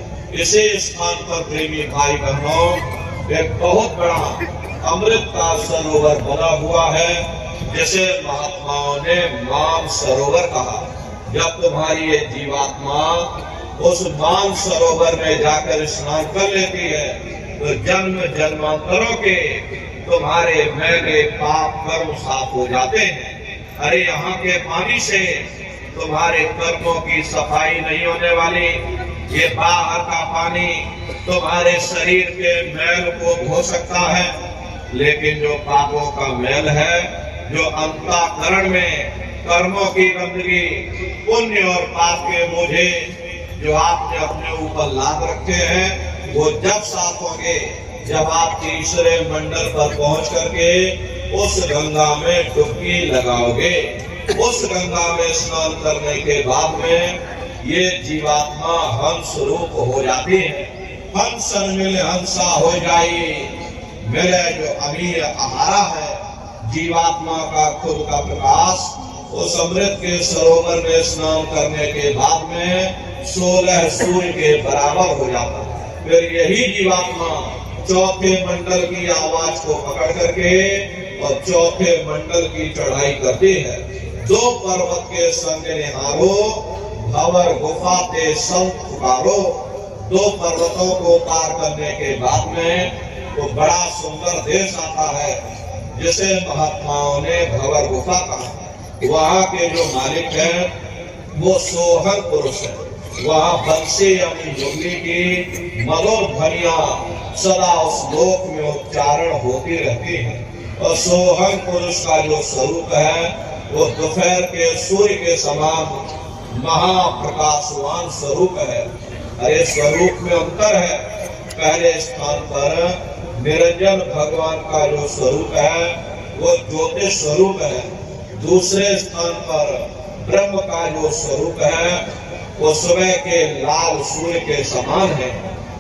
इसी स्थान पर प्रेमी भाई बहनों एक बहुत बड़ा अमृत का सरोवर बना हुआ है, जिसे महात्माओं ने मान सरोवर कहा। जब तुम्हारी ये जीवात्मा उस मान सरोवर में जाकर स्नान कर लेती है तो जन्म जन्मांतरों के तुम्हारे मैले पाप कर्म साफ हो जाते हैं। अरे यहाँ के पानी से तुम्हारे कर्मों की सफाई नहीं होने वाली, ये बाहर का पानी तुम्हारे शरीर के मैल को धो सकता है, लेकिन जो पापों का मैल है, जो अंतःकरण में कर्मों की गंदगी, पुण्य और पाप के बोझे जो आपने अपने ऊपर लाद रखे हैं, वो जब साफ होंगे, जब आप तीसरे मंडल पर पहुंच करके उस गंगा में डुबकी लगाओगे। उस गंगा में स्नान करने के बाद में ये जीवात्मा हंस रूप हो जाती है। हंसन मिले हंसा हो जाए, मिले जो अमीर आहारा है। जीवात्मा का खुद का प्रकाश उस अमृत के सरोवर में स्नान करने के बाद में 16 सूर्य के बराबर हो जाता है। फिर यही जीवात्मा चौथे मंडल की आवाज को पकड़ करके और चौथे मंडल की चढ़ाई करती है। 2 पर्वत के संग निहारो, भंवर गुफा ते संग पुकारो। 2 पर्वतों को पार करने के बाद में वो बड़ा सुंदर देश आता है, जिसे महात्माओं ने भंवर गुफा कहा। वहाँ के जो मालिक हैं वो सोहन पुरुष है। वहाँ बंसी अपनी जुगली की मधुर ध्वनियां सदा उस लोक में उच्चारण होती रहती है। और सोहन पुरुष का जो स्वरूप है वो दोपहर के सूर्य के समान महाप्रकाशवान स्वरूप है। अरे स्वरूप में अंतर है। पहले स्थान पर निरंजन भगवान का जो स्वरूप है वो ज्योतिष स्वरूप है। दूसरे स्थान पर ब्रह्म का जो स्वरूप है वो सुबह के लाल सूर्य के समान है।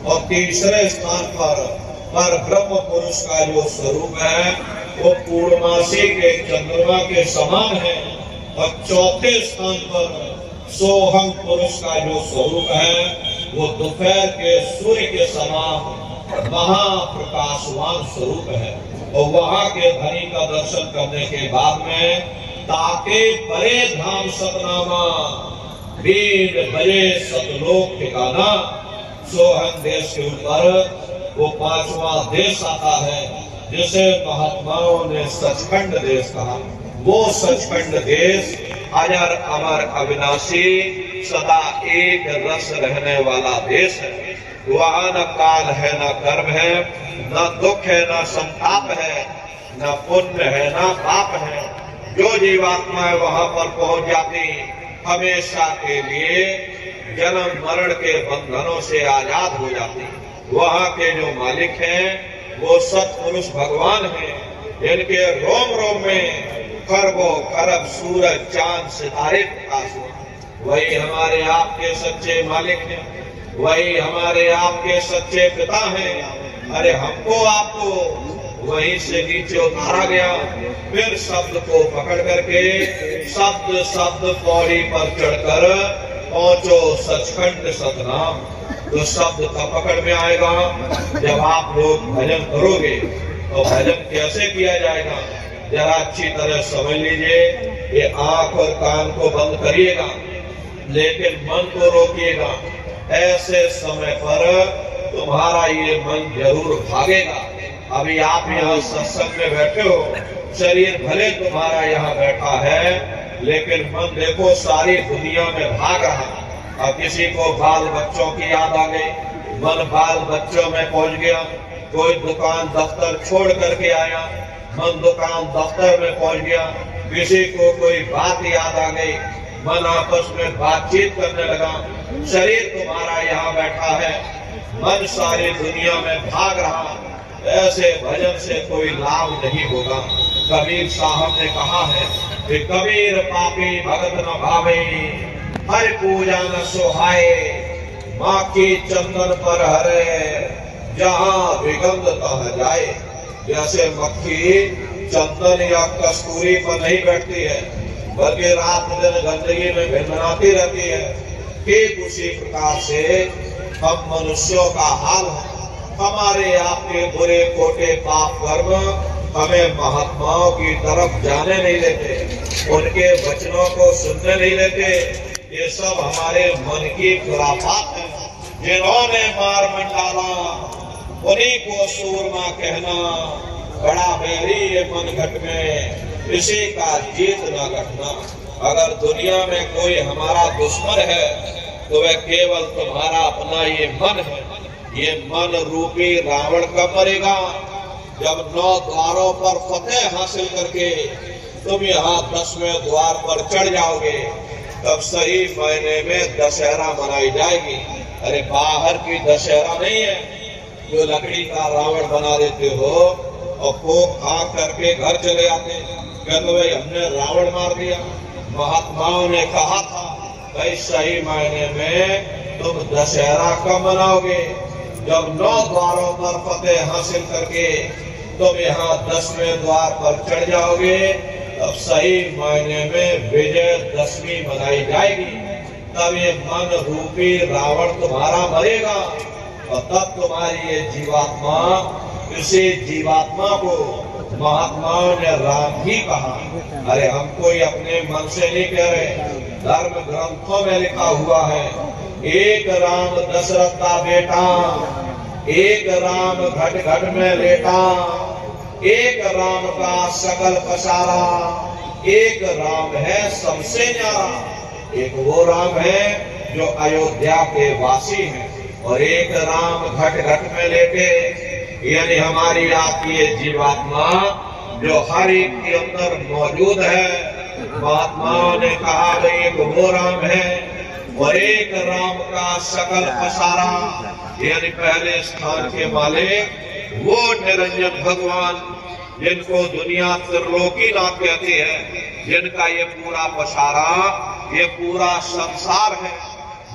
और तीसरे स्थान पर ब्रह्म पुरुष का जो स्वरूप है वो पूर्णमासी के चंद्रमा के समान है। और चौथे स्थान पर सोहम पुरुष का जो स्वरूप है वो दोपहर के सूर्य के समान महाप्रकाशवान स्वरूप है। और वहां के धनी का दर्शन करने के बाद में ताके परे धाम सतनामा, वीर बजे सतलोक ठिकाना। सोहन देश के ऊपर वो 5वां देश आता है, जिसे महात्माओं ने सचखंड देश कहा। वो सचखंड देश अजर अमर अविनाशी सदा एक रस रहने वाला देश है। वहाँ न काल है, न कर्म है, न दुख है, न संताप है, न पुण्य है, न पाप है। जो जीवात्माएं वहां पर पहुंच जाती हमेशा के लिए जन्म मरण के बंधनों से आजाद हो जाती। वहां के जो मालिक हैं वो सत्पुरुष भगवान हैं, जिनके रोम रोम में खरबों खरब सूरज चांद सितारे प्रकाश हुआ। वही हमारे आपके सच्चे मालिक हैं, वही हमारे आपके सच्चे पिता हैं। अरे हमको आपको वहीं से नीचे उतारा गया, फिर शब्द को पकड़ करके शब्द शब्द पौड़ी पर चढ़कर पहुंचो सचखंड सतनाम। तो शब्द का पकड़ में आएगा जब आप लोग भजन करोगे। तो भजन कैसे किया जाएगा जरा अच्छी तरह समझ लीजिए। ये आंख और कान को बंद करिएगा, लेकिन मन को रोकिएगा। ऐसे समय पर तुम्हारा ये मन जरूर भागेगा। अभी आप यहाँ सत्संग में बैठे हो, शरीर भले तुम्हारा यहाँ बैठा है, लेकिन मन देखो सारी दुनिया में भाग रहा है। अब किसी को बाल बच्चों की याद आ गई, मन बाल बच्चों में पहुंच गया। कोई दुकान दफ्तर छोड़ करके आया, मन दुकान दफ्तर में पहुंच गया। किसी को कोई बात याद आ गई, मन आपस में बातचीत करने लगा। शरीर तुम्हारा यहाँ बैठा है, मन सारी दुनिया में भाग रहा। ऐसे भजन से कोई लाभ नहीं होगा। कबीर साहब ने कहा है कि कबीर पापी भगत न भावे, हर पूजा न सोहाए, माँ की चंदन पर हरे, जहाँ विगंध तह जाए। जैसे मक्खी चंदन या कस्तूरी पर नहीं बैठती है, बल्कि रात दिन गंदगी में भिनभिनाती रहती है, ठीक उसी प्रकार से हम मनुष्यों का हाल है। हमारे आपके बुरे खोटे पाप कर्म हमें महात्माओं की तरफ जाने नहीं देते, उनके वचनों को सुनने नहीं देते। ये सब हमारे मन की खुराफात है। जिन्होंने मार मंडाला उन्हीं को सूरमा कहना, बड़ा बैरी ये मन घट में, इसी का जीत न घटना। अगर दुनिया में कोई हमारा दुश्मन है तो वह केवल तुम्हारा अपना ये मन है। ये मन रूपी रावण कब मरेगा? जब 9 द्वारों पर फतेह हासिल करके तुम यहाँ 10वें द्वार पर चढ़ जाओगे, तब सही महीने में दशहरा मनाई जाएगी। अरे बाहर की दशहरा नहीं है जो लकड़ी का रावण बना देते हो और फूंक फांक करके घर चले आते, कहते भाई हमने रावण मार दिया। महात्माओं ने कहा था भाई सही मायने में तुम दशहरा कब मनाओगे? जब 9 द्वारों पर फतेह हासिल करके तुम यहाँ 10वें द्वार पर चढ़ जाओगे, तब सही मायने में विजयदशमी मनाई जाएगी। तब ये मन रूपी रावण तुम्हारा मरेगा और तब तुम्हारी ये जीवात्मा, इसी जीवात्मा को महात्माओं ने राम ही कहा। अरे हम कोई अपने मन से नहीं कह रहे, धर्म ग्रंथों में लिखा हुआ है, एक राम दशरथ का बेटा, एक राम घट घट में लेटा, एक राम का सकल पसारा, एक राम है सबसे न्यारा। एक वो राम है जो अयोध्या के वासी है और एक राम घट घट में लेटे, यानी हमारी आपकी ये जीवात्मा जो हर एक के अंदर मौजूद है। महात्माओं ने कहा भाई एक वो राम है और एक राम का सकल पसारा, यानी पहले स्थान के मालिक वो निरंजन भगवान जिनको दुनिया त्रिलोकीनाथ कहती है, जिनका ये पूरा पसारा, ये पूरा संसार है।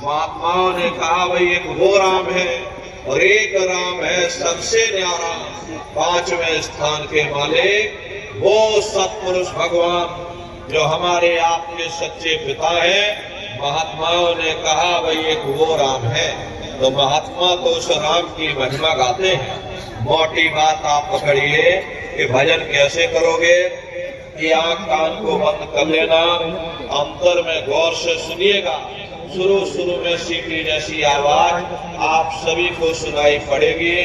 महात्माओं ने कहा भाई एक वो राम है और एक राम है सबसे न्यारा, 5वें स्थान के मालिक वो सत्पुरुष भगवान जो हमारे आपके सच्चे पिता हैं। महात्माओं ने कहा भाई एक वो राम है, तो महात्मा तो उस राम की महिमा गाते हैं। मोटी बात आप पकड़िए कि भजन कैसे करोगे कि आंख कान को बंद कर लेना, अंतर में गौर से सुनिएगा। शुरू में सीटी जैसी आवाज आप सभी को सुनाई पड़ेगी,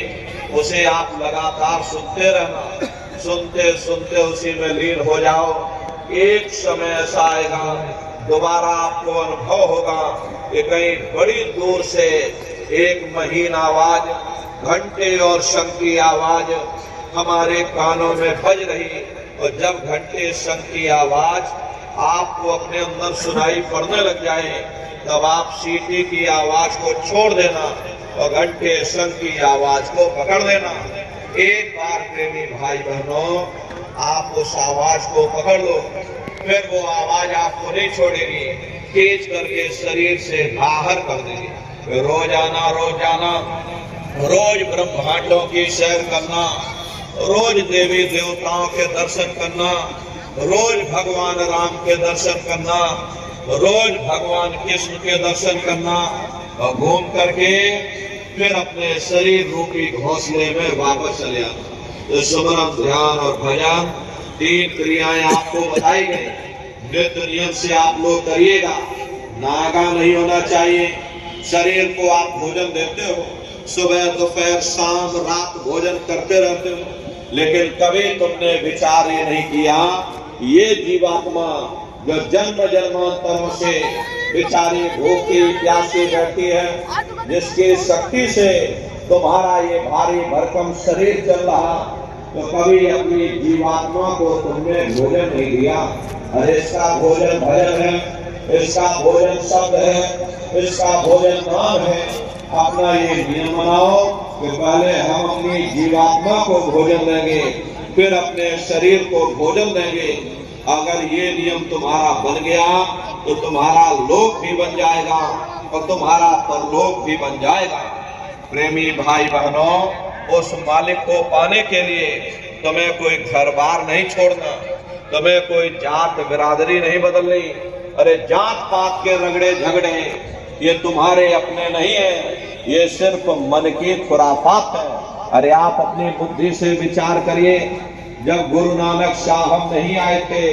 उसे आप लगातार सुनते रहना, सुनते सुनते उसी में लीन हो जाओ। एक समय ऐसा आएगा दोबारा आपको अनुभव होगा कि कहीं बड़ी दूर से एक महीन आवाज, घंटे और शंख की आवाज हमारे कानों में बज रही, और जब घंटे शंख की आवाज आपको अपने अंदर सुनाई पड़ने लग जाए, तब आप सीटी की आवाज को छोड़ देना और घंटे शंख की आवाज को पकड़ लेना। एक बार प्रेमी भाई बहनों आप उस आवाज को पकड़ लो, फिर वो आवाज आपको नहीं छोड़ेगी, खींच करके शरीर से बाहर कर देगी। रोजाना रोज ब्रह्मांडों की सैर करना, रोज देवी देवताओं के दर्शन करना, रोज भगवान राम के दर्शन करना, रोज भगवान कृष्ण के दर्शन करना, और घूम करके फिर अपने शरीर रूपी घोंसले में वापस चले आना। तो सुमरन, ध्यान और भजन 3 क्रियाएं आपको बताई गई, नित्य नियम से आप लोग करिएगा। नागा नहीं होना चाहिए। शरीर को आप भोजन देते हो, सुबह दोपहर शाम रात भोजन करते रहते हो, लेकिन कभी तुमने विचार ये नहीं किया ये जीवात्मा जो जन्म जन्मांतरों से बेचारी भूखी प्यासी बैठी है, जिसकी शक्ति से तुम्हारा ये भारी भरकम शरीर चल रहा, तो कभी अपनी जीवात्मा को तुमने भोजन नहीं दिया। अरे इसका भोजन भजन है, इसका भोजन शब्द है, इसका भोजन नाम है। अपना ये नियम बनाओ कि पहले हम अपनी जीवात्मा को भोजन देंगे, फिर अपने शरीर को भोजन देंगे। अगर ये नियम तुम्हारा बन गया तो तुम्हारा लोक भी बन जाएगा और तुम्हारा परलोक भी बन जाएगा। प्रेमी भाई बहनों, उस मालिक को पाने के लिए तुम्हें कोई घर बार नहीं छोड़ना, तुम्हें कोई जात बिरादरी नहीं बदलनी। अरे जात पात के रगड़े झगड़े ये तुम्हारे अपने नहीं है, ये सिर्फ मन की खुराफात है। अरे आप अपनी बुद्धि से विचार करिए, जब गुरु नानक साहब नहीं आए थे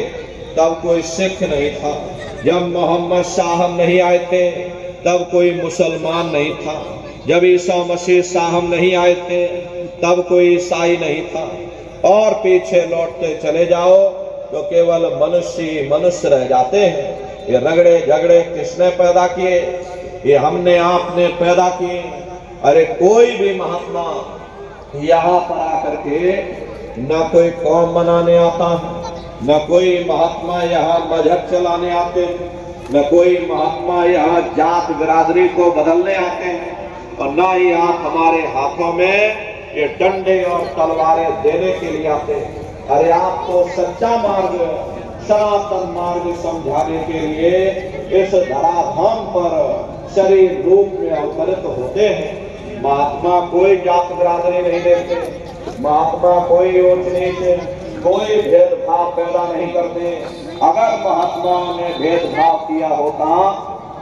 तब कोई सिख नहीं था, जब मोहम्मद साहब नहीं आए थे तब कोई मुसलमान नहीं था, जब ईसा मसीह साहब नहीं आए थे तब कोई ईसाई नहीं था, और पीछे लौटते चले जाओ तो केवल मनुष्य ही मनुष्य रह जाते हैं। ये रगड़े झगड़े किसने पैदा किए? ये हमने आपने पैदा किए। अरे कोई भी महात्मा यहाँ पर आकर के न कोई कौम बनाने आता है, न कोई महात्मा यहाँ मजहब चलाने आते हैं, न कोई महात्मा यहाँ जात बिरादरी को बदलने आते हैं, और न ही आप हमारे हाथों में ये डंडे और तलवारें देने के लिए आते हैं। अरे आपको सच्चा मार्ग, सनातन मार्ग समझाने के लिए इस धराधाम पर शरीर रूप में अवतरित होते हैं। महात्मा कोई जात बिरादरी नहीं देखते, महात्मा कोई ऊंच नीच, कोई भेदभाव पैदा नहीं करते। अगर महात्माओं ने भेदभाव किया होता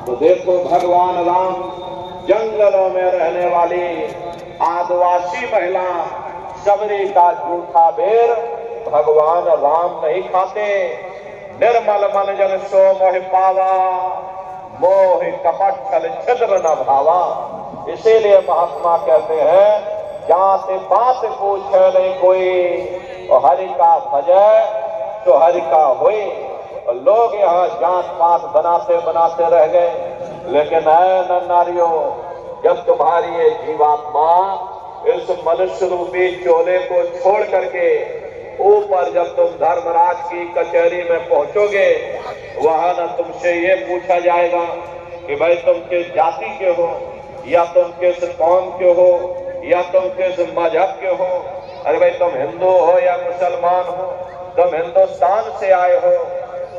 तो देखो भगवान राम जंगलों में रहने वाली आदिवासी महिला सबरी का जूठा बेर भगवान राम नहीं खाते। निर्मल मन जन सो मोहि पावा, मोह कपट छल छिद्र न भावा। इसीलिए महात्मा कहते हैं, जात बात पूछे नहीं कोई, और हरि का भजे तो हरि का होई। और लोग यहाँ जात पात बनाते बनाते रह गए। लेकिन है न नारियों, जब तुम्हारी ये जीवात्मा इस मनुष्य रूपी चोले को छोड़ करके ऊपर जब तुम धर्मराज की कचहरी में पहुंचोगे, वहां न तुमसे ये पूछा जाएगा कि भाई तुम किस जाति के हो, या तुम किस कौम के हो, या तुम किस मजहब के हो। अरे भाई तुम हिंदू हो या मुसलमान हो, तुम हिंदुस्तान से आए हो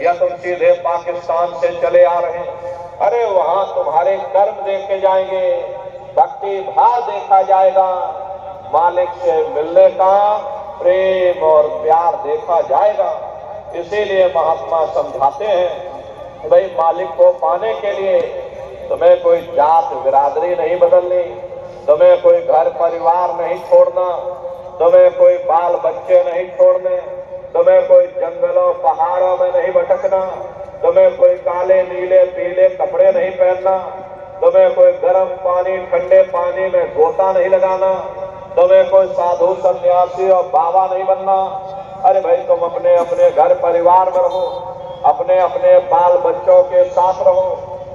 या तुम सीधे पाकिस्तान से चले आ रहे हैं। अरे वहां तुम्हारे कर्म देखे जाएंगे, भक्ति भाव देखा जाएगा, मालिक से मिलने का प्रेम और प्यार देखा जाएगा। इसीलिए महात्मा समझाते हैं कि भाई मालिक को पाने के लिए तुम्हें कोई जात बिरादरी नहीं बदलनी, तुम्हें कोई घर परिवार नहीं छोड़ना, तुम्हें कोई बाल बच्चे नहीं छोड़ने, तुम्हें कोई जंगलों पहाड़ों में नहीं भटकना, तुम्हें कोई काले नीले पीले कपड़े नहीं पहनना, तुम्हें कोई गर्म पानी ठंडे पानी में गोता नहीं लगाना, तुम्हें कोई साधु सन्यासी और बाबा नहीं बनना। अरे भाई तुम अपने अपने घर परिवार में रहो, अपने अपने बाल बच्चों के साथ रहो,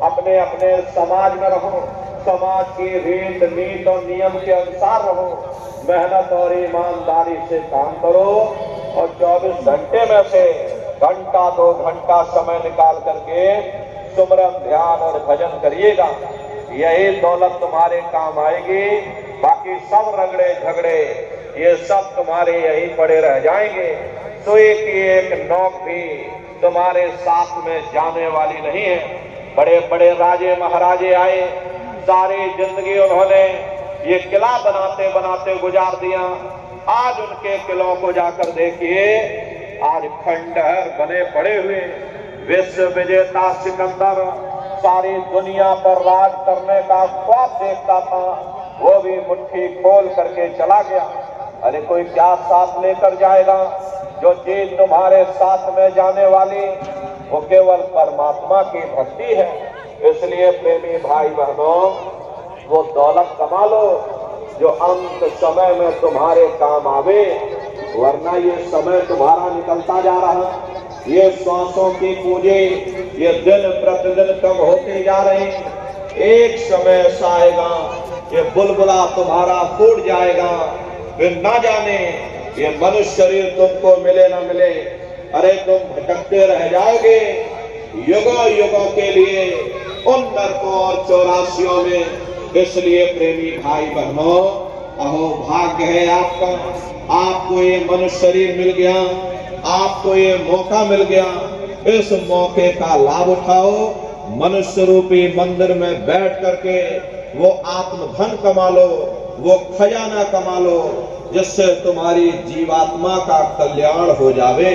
अपने अपने समाज में रहो, समाज की रीत नीति और नियम के अनुसार रहो, मेहनत और ईमानदारी से काम करो, और 24 घंटे में से घंटा 2 घंटा समय निकाल करके सुमरन ध्यान और भजन करिएगा। यही दौलत तुम्हारे काम आएगी। बाकी सब रगड़े झगड़े ये सब तुम्हारे यही पड़े रह जाएंगे। सुई की एक नोक भी तुम्हारे साथ में जाने वाली नहीं है। बड़े बड़े राजे महाराजे आए, सारी जिंदगी उन्होंने ये किला बनाते बनाते गुजार दिया। आज उनके किलों को जाकर देखिए, आज खंडहर बने पड़े हुए। विश्व विजेता सिकंदर सारी दुनिया पर राज करने का ख्वाब देखता था, वो भी मुट्ठी खोल करके चला गया। अरे कोई क्या साथ लेकर जाएगा? जो चीज तुम्हारे साथ में जाने वाली वो केवल परमात्मा की भक्ति है। इसलिए प्रेमी भाई बहनों, वो दौलत कमा लो जो अंत समय में तुम्हारे काम आवे, वरना ये समय तुम्हारा निकलता जा रहा। ये श्वासों की पूंजी ये दिन प्रतिदिन कम होती जा रही। एक समय ऐसा आएगा ये बुलबुला तुम्हारा फूट जाएगा, फिर ना जाने ये मनुष्य शरीर तुमको मिले ना मिले। अरे तुम भटकते रह जाओगे युगों युगों के लिए उन नरकों और चौरासियों में। इसलिए प्रेमी भाई बहनों, अहो भाग्य है आपका, आपको ये मनुष्य शरीर मिल गया, आपको ये मौका मिल गया। इस मौके का लाभ उठाओ। मनुष्य रूपी मंदिर में बैठ करके वो आत्मधन कमा लो, वो खजाना कमा लो, जिससे तुम्हारी जीवात्मा का कल्याण हो जावे।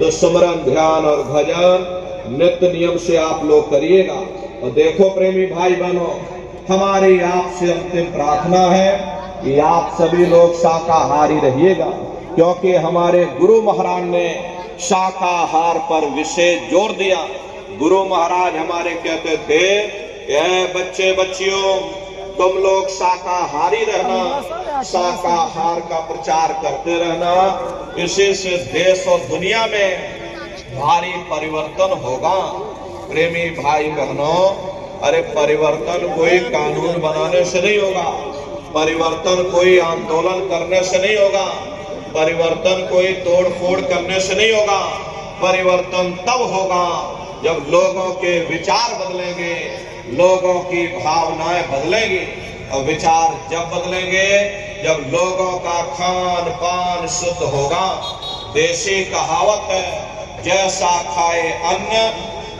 तो सुमरन ध्यान और भजन नित्य नियम से आप लोग करिएगा। और देखो प्रेमी भाई बहनों, हमारी आपसे अंतिम प्रार्थना है कि आप सभी लोग शाकाहारी रहिएगा, क्योंकि हमारे गुरु महाराज ने शाकाहार पर विशेष जोर दिया। गुरु महाराज हमारे कहते थे कि बच्चे बच्चियों तुम लोग शाकाहारी रहना, शाकाहार का प्रचार करते रहना, इसी से देश और दुनिया में भारी परिवर्तन होगा। प्रेमी भाई बहनों, अरे परिवर्तन कोई कानून बनाने से नहीं होगा, परिवर्तन कोई आंदोलन करने से नहीं होगा, परिवर्तन कोई तोड़ फोड़ करने से नहीं होगा। परिवर्तन तब होगा जब लोगों के विचार बदलेंगे, लोगों की भावनाएं बदलेंगी। और विचार जब बदलेंगे जब लोगों का खान पान शुद्ध होगा। देसी कहावत है, जैसा खाए अन्न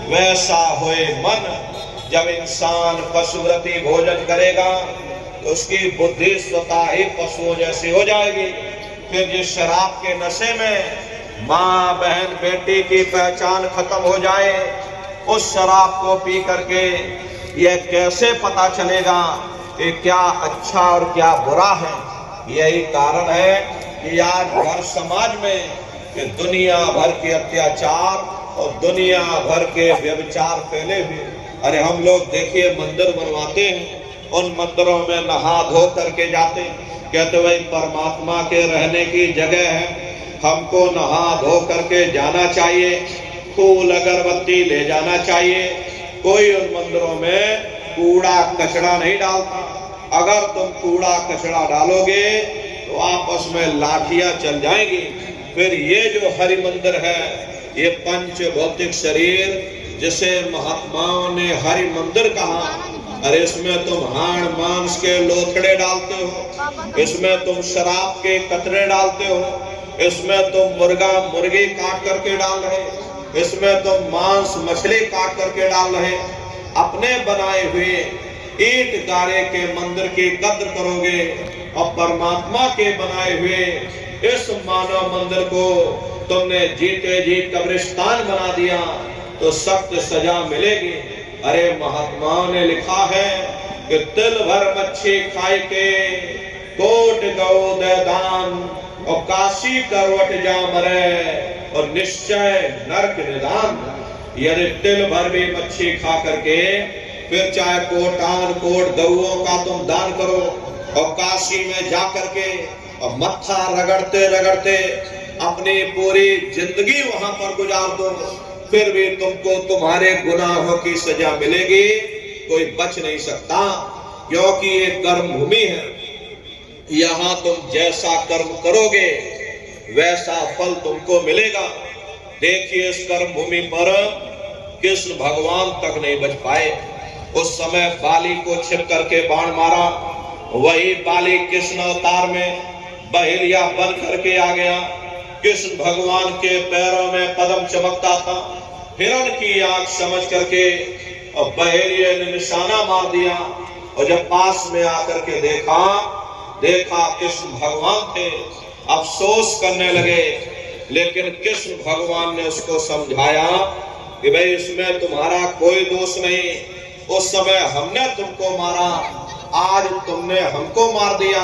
वैसा होए मन। जब इंसान पशुव्रती भोजन करेगा तो उसकी बुद्धि स्वतः ही पशुओं जैसी हो जाएगी। फिर जिस शराब के नशे में माँ बहन बेटी की पहचान खत्म हो जाए, उस शराब को पी करके यह कैसे पता चलेगा कि क्या अच्छा और क्या बुरा है। यही कारण है कि आज हर समाज में कि दुनिया भर के अत्याचार और दुनिया भर के व्यभिचार फैले हुए। अरे हम लोग देखिए मंदिर बनवाते हैं, उन मंदिरों में नहा धो करके जाते हैं, कहते भाई परमात्मा के रहने की जगह है, हमको नहा धो करके जाना चाहिए, फूल अगरबत्ती ले जाना चाहिए। कोई उन मंदिरों में कूड़ा कचरा नहीं डालता। अगर तुम कूड़ा कचरा डालोगे तो आपस में लाठियां चल जाएंगी। फिर ये जो हरि मंदिर है, ये पंच भौतिक शरीर जिसे महात्माओं ने हरि मंदिर कहा, अरे इसमें तुम हाड़ मांस के लोथड़े डालते हो, इसमें तुम शराब के कतरे डालते हो, इसमें तुम मुर्गा मुर्गी काट करके डाल रहे, इसमें तुम मांस मछली काट करके डाल रहे। अपने बनाए हुए ईंट गारे के मंदिर की कद्र करोगे और परमात्मा के बनाए हुए इस मानव मंदिर को तुमने जीते जी कब्रिस्तान बना दिया तो सख्त सजा मिलेगी। अरे महात्माओं ने लिखा है कि तिल भर मच्छी खाए के कोट गौ दे दान और काशी करवट जा मरे और निश्चय नरक निदान। यदि तिल भर भी मच्छी खा करके फिर चाहे कोटान कोट गौओं का तुम दान करो और काशी में जा करके और मत्था रगड़ते रगड़ते अपनी पूरी जिंदगी वहां पर गुजार दो, फिर भी तुमको तुम्हारे गुनाहों की सजा मिलेगी। कोई बच नहीं सकता, क्योंकि ये कर्म भूमि है। यहाँ तुम जैसा कर्म करोगे वैसा फल तुमको मिलेगा। देखिए इस कर्म भूमि पर कृष्ण भगवान तक नहीं बच पाए। उस समय बाली को छिप करके बाण मारा, वही बाली कृष्ण अवतार में बहेलिया बन करके आ गया। कृष्ण भगवान के पैरों में पद्म चमकता था, हिरण की आंख समझ करके और बहेलिये ने निशाना मार दिया। और जब पास में आकर के देखा कृष्ण भगवान थे, अफसोस करने लगे। लेकिन कृष्ण भगवान ने उसको समझाया कि भाई इसमें तुम्हारा कोई दोष नहीं, उस समय हमने तुमको मारा, आज तुमने हमको मार दिया,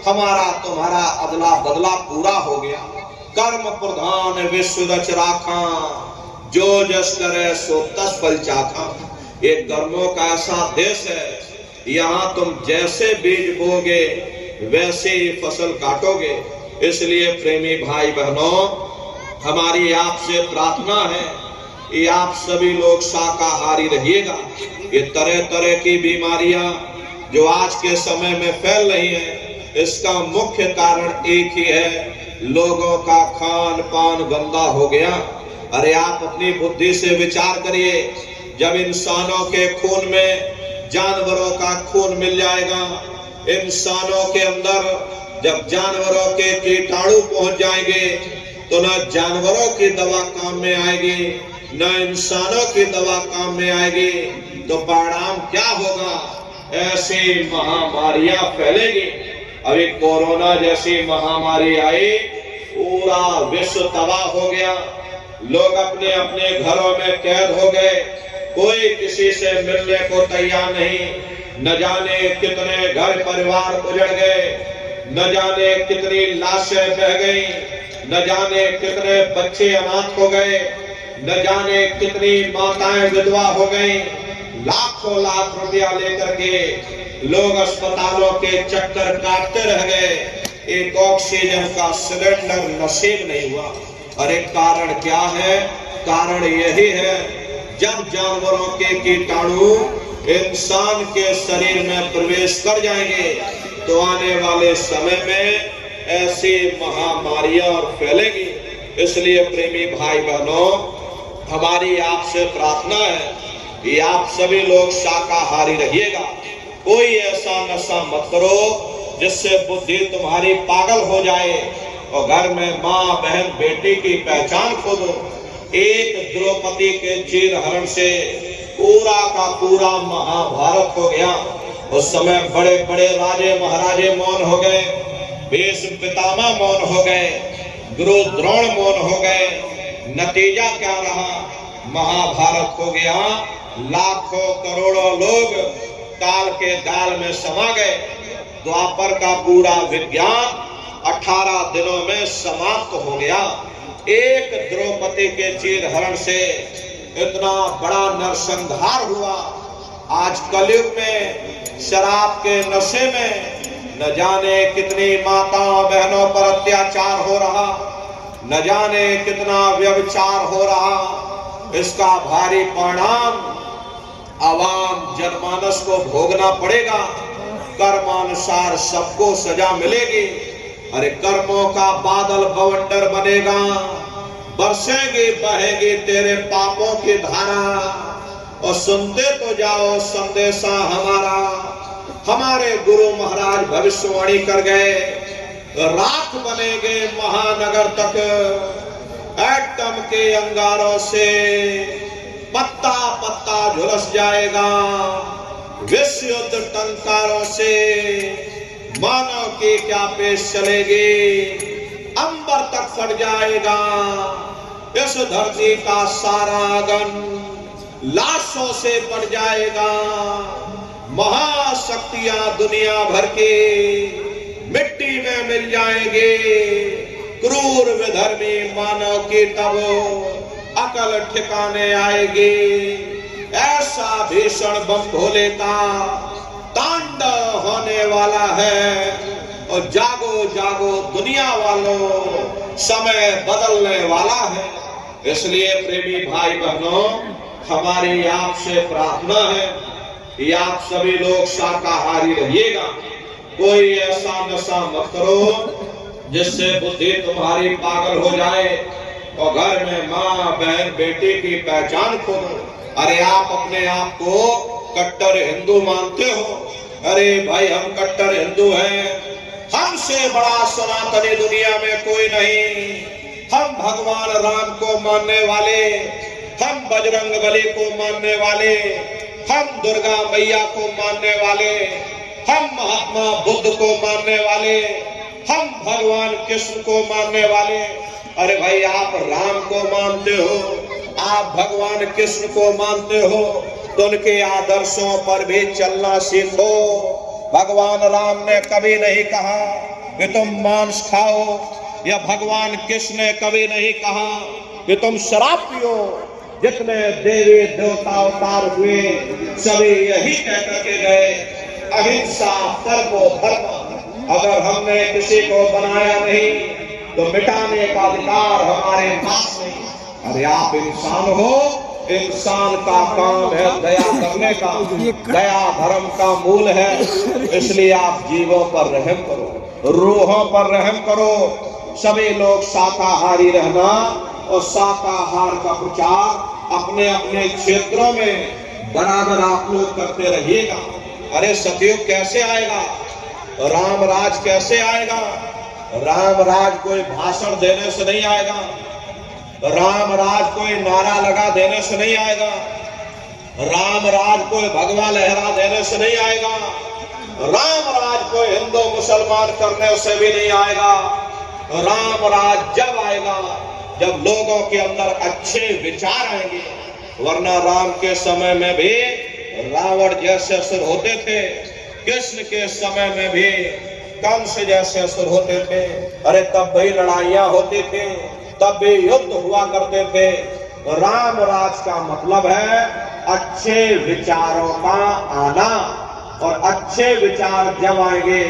हमारा तुम्हारा अदला बदला पूरा हो गया। कर्म प्रधान विश्व रच राखा, जो जस करे सो तस फल चाखा। ये कर्मों का ऐसा देश है, यहाँ तुम जैसे बीज बोगे वैसे ही फसल काटोगे। इसलिए प्रेमी भाई बहनों, हमारी आपसे प्रार्थना है कि आप सभी लोग शाकाहारी रहिएगा। ये तरह तरह की बीमारियां जो आज के समय में फैल रही हैं, इसका मुख्य कारण एक ही है, लोगों का खान पान गंदा हो गया। अरे आप अपनी बुद्धि से विचार करिए, जब इंसानों के खून में जानवरों का खून मिल जाएगा, इंसानों के अंदर जब जानवरों के कीटाणु पहुंच जाएंगे तो न जानवरों की दवा काम में आएगी न इंसानों की दवा काम में आएगी। तो परिणाम क्या होगा? ऐसी महामारियां फैलेगी। अभी कोरोना जैसी महामारी आई, पूरा विश्व तबाह हो गया, लोग अपने अपने घरों में कैद हो गए, कोई किसी से मिलने को तैयार नहीं। न जाने कितने घर परिवार उजड़ गए, न जाने कितनी लाशें बह गई, न जाने कितने बच्चे अनाथ हो गए, न जाने कितनी माताएं विधवा हो गई। लाखों लाख रुपया लेकर के लोग अस्पतालों के चक्कर काटते रह गए, एक ऑक्सीजन का सिलेंडर नसीब नहीं हुआ। अरे कारण क्या है? कारण यही है, जब जानवरों के कीटाणु इंसान के शरीर में प्रवेश कर जाएंगे तो आने वाले समय में ऐसी महामारियां और फैलेगी। इसलिए प्रेमी भाई बहनों, हमारी आपसे प्रार्थना है कि आप सभी लोग शाकाहारी रहिएगा। कोई ऐसा नशा मत करो जिससे बुद्धि तुम्हारी पागल हो जाए और घर में माँ बहन बेटी की पहचान खो दो। एक द्रौपदी के चीर हरण से पूरा का पूरा महाभारत हो गया। उस समय बड़े बड़े राजे महाराजे मौन हो गए, भीष्म पितामह मौन हो गए, गुरु द्रोण मौन हो गए। नतीजा क्या रहा? महाभारत हो गया। लाखों करोड़ों लोग काल के गाल में समा गए। द्वापर का पूरा विज्ञान 18 दिनों में समाप्त हो गया। एक द्रौपदी के चीर हरण से इतना बड़ा नरसंहार हुआ। आज कलयुग में शराब के नशे में न जाने कितनी माताओं बहनों पर अत्याचार हो रहा, न जाने कितना व्यभिचार हो रहा। इसका भारी परिणाम आवाम जनमानस को भोगना पड़ेगा। कर्मानुसार सबको सजा मिलेगी। अरे कर्मों का बादल बवंडर बनेगा, बरसेंगे बहेगी तेरे पापों की धारा। और सुनते तो जाओ संदेशा हमारा। हमारे गुरु महाराज भविष्यवाणी कर गए, राख बनेंगे महानगर तक, एटम के अंगारों से पत्ता पत्ता झुलस जाएगा। विश्व युद्ध टंकारों से मानव की क्या पेश चलेगी, अंबर तक फट जाएगा। इस धरती का सारा आंगन लाशों से पड़ जाएगा। महाशक्तियां दुनिया भर की मिट्टी में मिल जाएंगे। क्रूर विधर्मी मानव की तब अकल ठिकाने आएगी। ऐसा भीषण बम भोले का तांडव होने वाला है। और जागो जागो दुनिया वालों, समय बदलने वाला है। इसलिए प्रेमी भाई बहनों, हमारी आपसे प्रार्थना है कि आप सभी लोग शाकाहारी रहिएगा। कोई ऐसा नशा मत करो जिससे बुद्धि तुम्हारी पागल हो जाए और घर में माँ बहन बेटी की पहचान खो दो। अरे आप अपने आप को कट्टर हिंदू मानते हो? अरे भाई, हम कट्टर हिंदू हैं। हमसे बड़ा सनातनी दुनिया में कोई नहीं। हम भगवान राम को मानने वाले, हम बजरंगबली को मानने वाले, हम दुर्गा मैया को मानने वाले, हम महात्मा बुद्ध को मानने वाले, हम भगवान कृष्ण को मानने वाले। अरे भाई, आप राम को मानते हो, आप भगवान कृष्ण को मानते हो, तो उनके आदर्शों पर भी चलना सीखो। भगवान राम ने कभी नहीं कहा कि तुम मांस खाओ, या भगवान कृष्ण ने कभी नहीं कहा कि तुम शराब पियो। जितने देवी देवता अवतार हुए सभी यही कहकर के गए, अहिंसा सर्वो धर्म। अगर हमने किसी को बनाया नहीं तो मिटाने का अधिकार हमारे पास नहीं। अरे आप इंसान हो, इंसान का काम है दया करने का। दया धर्म का मूल है। इसलिए आप जीवों पर रहम करो, रूहों पर रहम करो। सभी लोग शाकाहारी रहना और शाकाहार का प्रचार अपने अपने क्षेत्रों में बराबर आप लोग करते रहिएगा। अरे सतयुग कैसे आएगा? राम राज कैसे आएगा? राम राज कोई भाषण देने से नहीं आएगा। राम राज कोई नारा लगा देने से नहीं आएगा। राम राज कोई भगवा लहरा देने से नहीं आएगा। राम राज कोई हिंदू मुसलमान करने से भी नहीं आएगा। राम राज जब आएगा जब लोगों के अंदर अच्छे विचार आएंगे। वरना राम के समय में भी रावण जैसे असुर होते थे, कृष्ण के समय में भी कंस जैसे असुर होते थे। अरे तब भी लड़ाइयां होती थी, तब भी युद्ध हुआ करते थे। राम राज का मतलब है अच्छे विचारों का आना, और अच्छे विचार जब आएंगे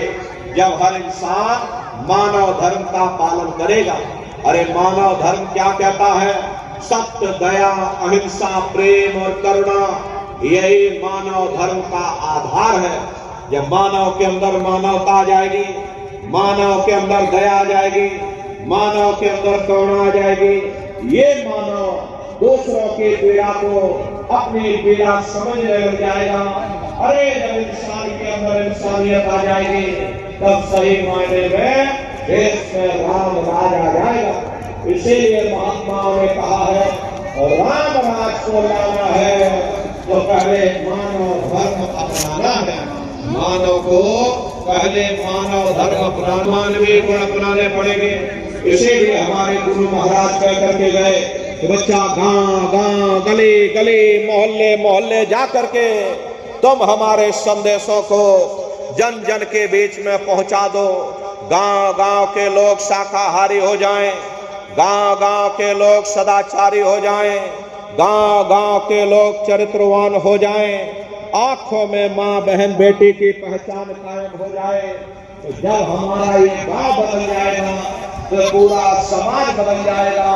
जब हर इंसान मानव धर्म का पालन करेगा। अरे मानव धर्म क्या कहता है? सत्य, दया, अहिंसा, प्रेम और करुणा, यही मानव धर्म का आधार है। जब मानव के अंदर मानवता आ जाएगी, मानव के अंदर दया आ जाएगी, मानव के अंदर करुणा आ जाएगी, ये मानव दूसरों की पीड़ा को अपनी पीड़ा समझने लग जाएगा। अरे जब इंसान के अंदर इंसानियत आ जाएगी, तब सही मायने में देश में राम राज आ जाएगा। इसीलिए महात्माओं ने कहा है, राम राज को लाना है तो पहले मानव धर्म अपनाना है। मानव को पहले मानव धर्म अपनाना, मानवीय गुण अपनाने पड़ेंगे। इसीलिए हमारे गुरु महाराज कह करके गए कि बच्चा गांव गांव, गली गली, मोहल्ले मोहल्ले जा करके तुम हमारे संदेशों को जन जन के बीच में पहुंचा दो। गांव गांव के लोग शाकाहारी हो जाएं, गांव गांव के लोग सदाचारी हो जाएं, गांव गांव के लोग चरित्रवान हो जाएं, आंखों में माँ बहन बेटी की पहचान कायम हो जाए। तो जब हमारा ये गांव बदल जाएगा तो पूरा समाज बदल जाएगा,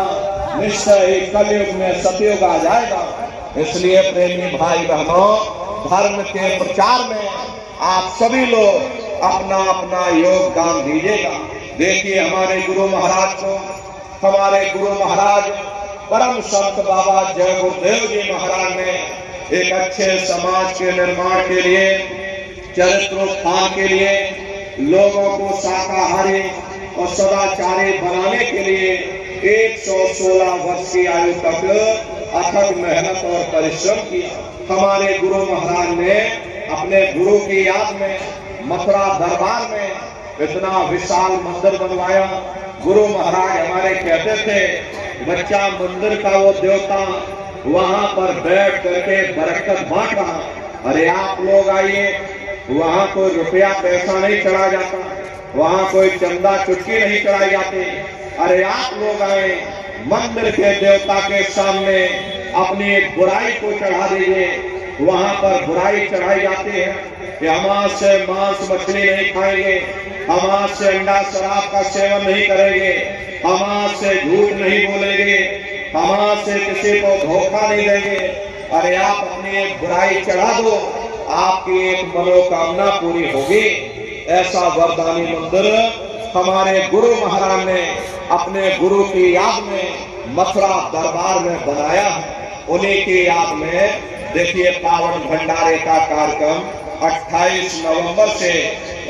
निश्चय ही कलयुग में सतयुग आ जाएगा। इसलिए प्रेमी भाई बहनों, धर्म के प्रचार में आप सभी लोग अपना अपना योगदान दीजिएगा। देखिए हमारे गुरु महाराज को, हमारे गुरु महाराज परम संत बाबा जय गुरुदेव जी महाराज ने एक अच्छे समाज के निर्माण के लिए, चरित्रोत्थान के लिए, लोगों को शाकाहारी और सदाचारी बनाने के लिए 116 वर्ष की आयु तक अथक मेहनत और परिश्रम किया। हमारे गुरु महाराज ने अपने गुरु की याद में मथुरा दरबार में इतना विशाल मंदिर बनवाया। गुरु महाराज हमारे कहते थे, बच्चा मंदिर का वो देवता वहां पर बैठ करके बरकत बांट रहा। अरे आप लोग आइए, वहां कोई रुपया पैसा नहीं चढ़ा जाता, वहां कोई चंदा चुटकी नहीं चढ़ाई जाती। अरे आप लोग आए, मंदिर के देवता के सामने अपनी बुराई को चढ़ा दीजिए। वहां पर बुराई चढ़ाई जाती है कि हम आज से मांस मछली नहीं खाएंगे, हम आज से अंडा शराब का सेवन नहीं करेंगे, हम आज से झूठ नहीं बोलेंगे, हम आज से किसी को धोखा नहीं देंगे। अरे आप अपनी एक बुराई चढ़ा दो, आपकी एक मनोकामना पूरी होगी। ऐसा वरदानी मंदिर हमारे गुरु महाराज ने अपने गुरु की याद में मथुरा दरबार में बनाया है। उन्हीं की याद में देखिए पावन भंडारे का कार्यक्रम 28 नवंबर से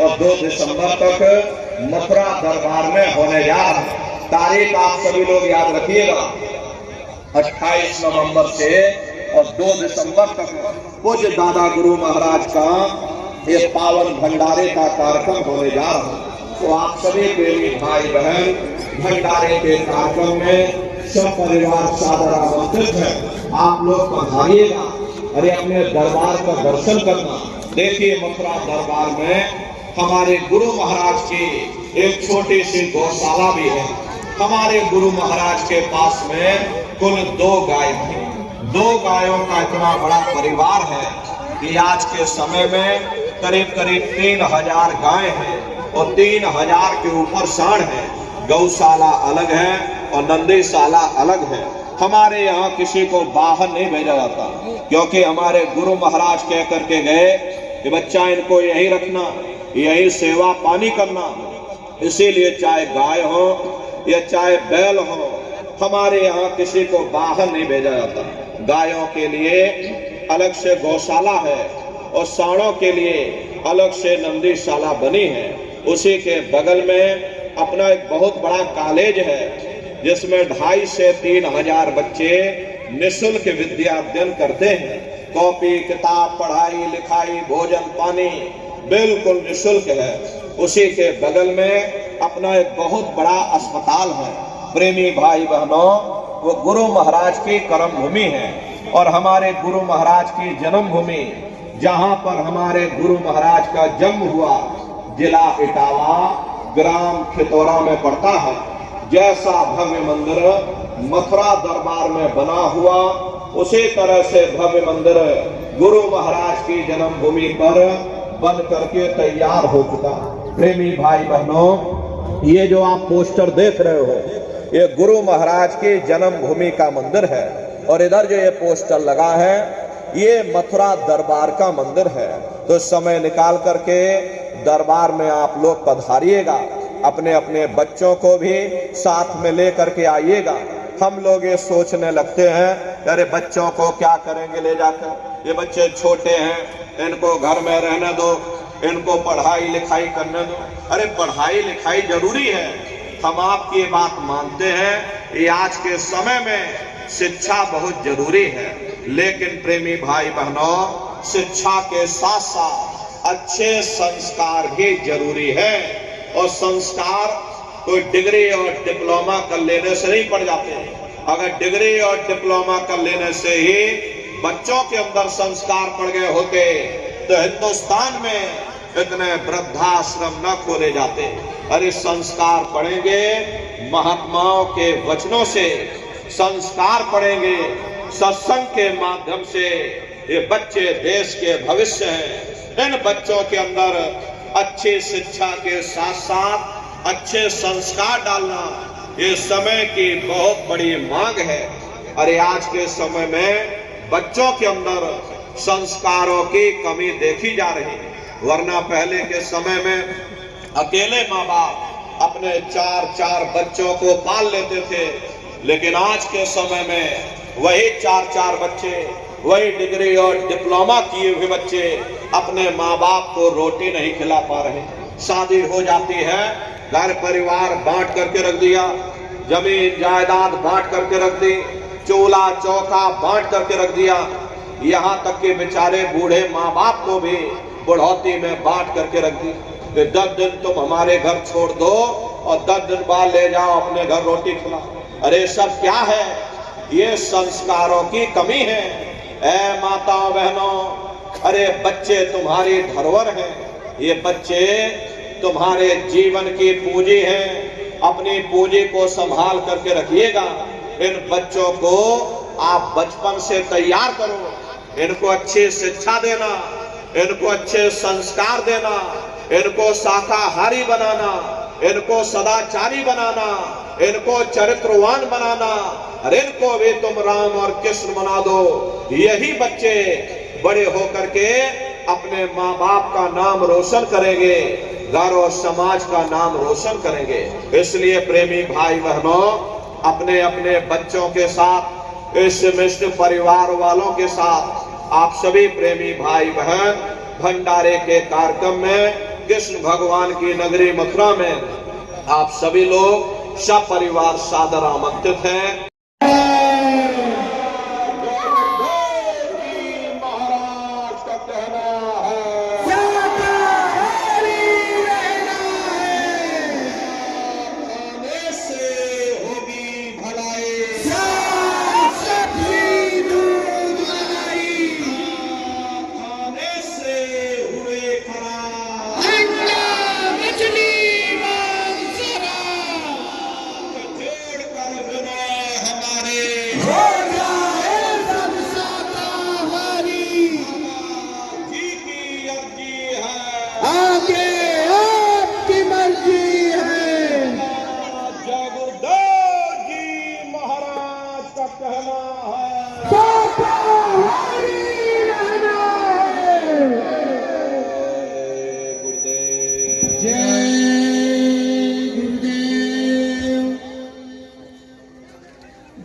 और 2 दिसंबर तक मथुरा दरबार में होने जा रहा है। तारीख आप सभी लोग याद रखिएगा, 28 नवंबर से और 2 दिसंबर तक पूज्य दादा गुरु महाराज का ये पावन भंडारे का कार्यक्रम होने जा रहा है। तो आप सभी प्रेमी भाई बहन भंडारे के कार्यक्रम में सब परिवार सादर आमंत्रित है। आप लोग पधारिएगा। अरे अपने दरबार का दर्शन करना। देखिए मथुरा दरबार में हमारे गुरु महाराज की एक छोटी सी गौशाला भी है। हमारे गुरु महाराज के पास में कुल 2 गाय थी। 2 गायों का इतना बड़ा परिवार है कि आज के समय में करीब करीब 3000 गाय हैं और 3000 के ऊपर सांड है। गौशाला अलग है और नंदीशाला अलग है। हमारे यहाँ किसी को बाहर नहीं भेजा जाता, क्योंकि हमारे गुरु महाराज कह करके गए कि बच्चा इनको यही रखना, यही सेवा पानी करना। इसीलिए चाहे गाय हो या चाहे बैल हो, हमारे यहाँ किसी को बाहर नहीं भेजा जाता। गायों के लिए अलग से गौशाला है और सांडों के लिए अलग से नंदीशाला बनी है। उसी के बगल में अपना एक बहुत बड़ा कॉलेज है, जिसमें 2,500 से 3,000 बच्चे निःशुल्क विद्या अध्ययन करते हैं। कॉपी किताब, पढ़ाई लिखाई, भोजन पानी बिल्कुल निःशुल्क है। उसी के बगल में अपना एक बहुत बड़ा अस्पताल है। प्रेमी भाई बहनों, वो गुरु महाराज की कर्म भूमि है। और हमारे गुरु महाराज की जन्मभूमि, जहां पर हमारे गुरु महाराज का जन्म हुआ, जिला इटावा, ग्राम खितौरा में पड़ता है। जैसा भव्य मंदिर मथुरा दरबार में बना हुआ, उसी तरह से भव्य मंदिर गुरु महाराज की जन्मभूमि पर बन करके तैयार हो चुका। प्रेमी भाई बहनों, ये जो आप पोस्टर देख रहे हो, ये गुरु महाराज की जन्मभूमि का मंदिर है। और इधर जो ये पोस्टर लगा है, ये मथुरा दरबार का मंदिर है। तो समय निकाल करके दरबार में आप लोग पधारिएगा, अपने अपने बच्चों को भी साथ में ले करके आइएगा। हम लोग ये सोचने लगते हैं, अरे बच्चों को क्या करेंगे ले जाकर, ये बच्चे छोटे हैं, इनको घर में रहने दो, इनको पढ़ाई लिखाई करने दो। अरे पढ़ाई लिखाई जरूरी है, हम आपकी बात मानते हैं, ये आज के समय में शिक्षा बहुत जरूरी है। लेकिन प्रेमी भाई बहनों, शिक्षा के साथ साथ अच्छे संस्कार भी जरूरी है। और संस्कार कोई डिग्री और डिप्लोमा कर लेने से नहीं पड़ जाते। अगर डिग्री और डिप्लोमा कर लेने से ही बच्चों के अंदर संस्कार पड़ गए होते तो हिंदुस्तान में इतने वृद्धाश्रम न खोले जाते। अरे संस्कार पढ़ेंगे महात्माओं के वचनों से, संस्कार पढ़ेंगे सत्संग के माध्यम से। ये बच्चे देश के भविष्य हैं। इन बच्चों के अंदर अच्छी शिक्षा के साथ साथ अच्छे संस्कार डालना ये समय की बहुत बड़ी मांग है। अरे आज के समय में बच्चों के अंदर संस्कारों की कमी देखी जा रही है। वरना पहले के समय में अकेले माँ बाप अपने 4-4 बच्चों को पाल लेते थे, लेकिन आज के समय में वही 4-4 बच्चे, वही डिग्री और डिप्लोमा किए हुए बच्चे अपने माँ बाप को रोटी नहीं खिला पा रहे। शादी हो जाती है, घर परिवार बांट करके रख दिया, जमीन जायदाद बांट करके रख दी, चूल्हा चौका बांट करके रख दिया, यहाँ तक कि बेचारे बूढ़े माँ बाप को भी बुढ़ौती में बांट करके रख दी। तो 10 दिन तुम हमारे घर छोड़ दो और 10 दिन बाद ले जाओ अपने घर रोटी खिलाओ। अरे सब क्या है? ये संस्कारों की कमी है। ऐ माताओं बहनों, अरे बच्चे तुम्हारी धरोहर हैं, ये बच्चे तुम्हारे जीवन की पूंजी हैं। अपनी पूंजी को संभाल करके रखिएगा। इन बच्चों को आप बचपन से तैयार करो, इनको अच्छी शिक्षा देना, इनको अच्छे संस्कार देना, इनको शाकाहारी बनाना, इनको सदाचारी बनाना, इनको चरित्रवान बनाना। अरे इनको भी तुम राम और कृष्ण बना दो। यही बच्चे बड़े होकर के अपने माँ बाप का नाम रोशन करेंगे, घर और समाज का नाम रोशन करेंगे। इसलिए प्रेमी भाई बहनों, अपने अपने बच्चों के साथ, इस मिष्ट परिवार वालों के साथ, आप सभी प्रेमी भाई बहन भंडारे के कार्यक्रम में कृष्ण भगवान की नगरी मथुरा में आप सभी लोग सब परिवार सादर आमंत्रित हैं।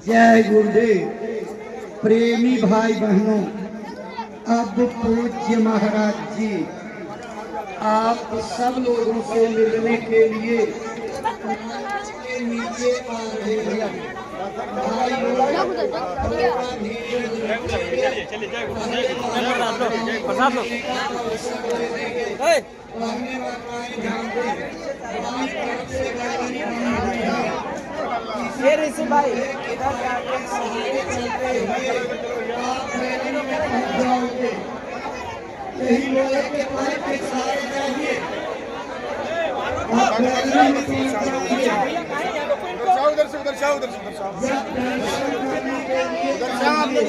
जय गुरुदेव। प्रेमी भाई बहनों, अब पूज्य महाराज जी आप सब लोगों से मिलने के लिए नीचे आ रहे हैं। ये ऋषि भाई इधर यही लोहे के पाइप के सहारे जाइए। आप रैली में पहुंच जाइए। जब दर्शन करने के लिए जाइए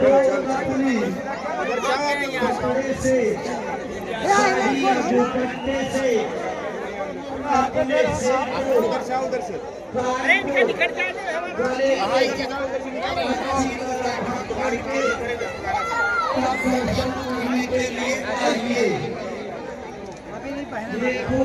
तो अपने कपड़े से साड़ी या दुपट्टे से अपने सिर को गले करके दर्शन करने के लिए आइए। देखो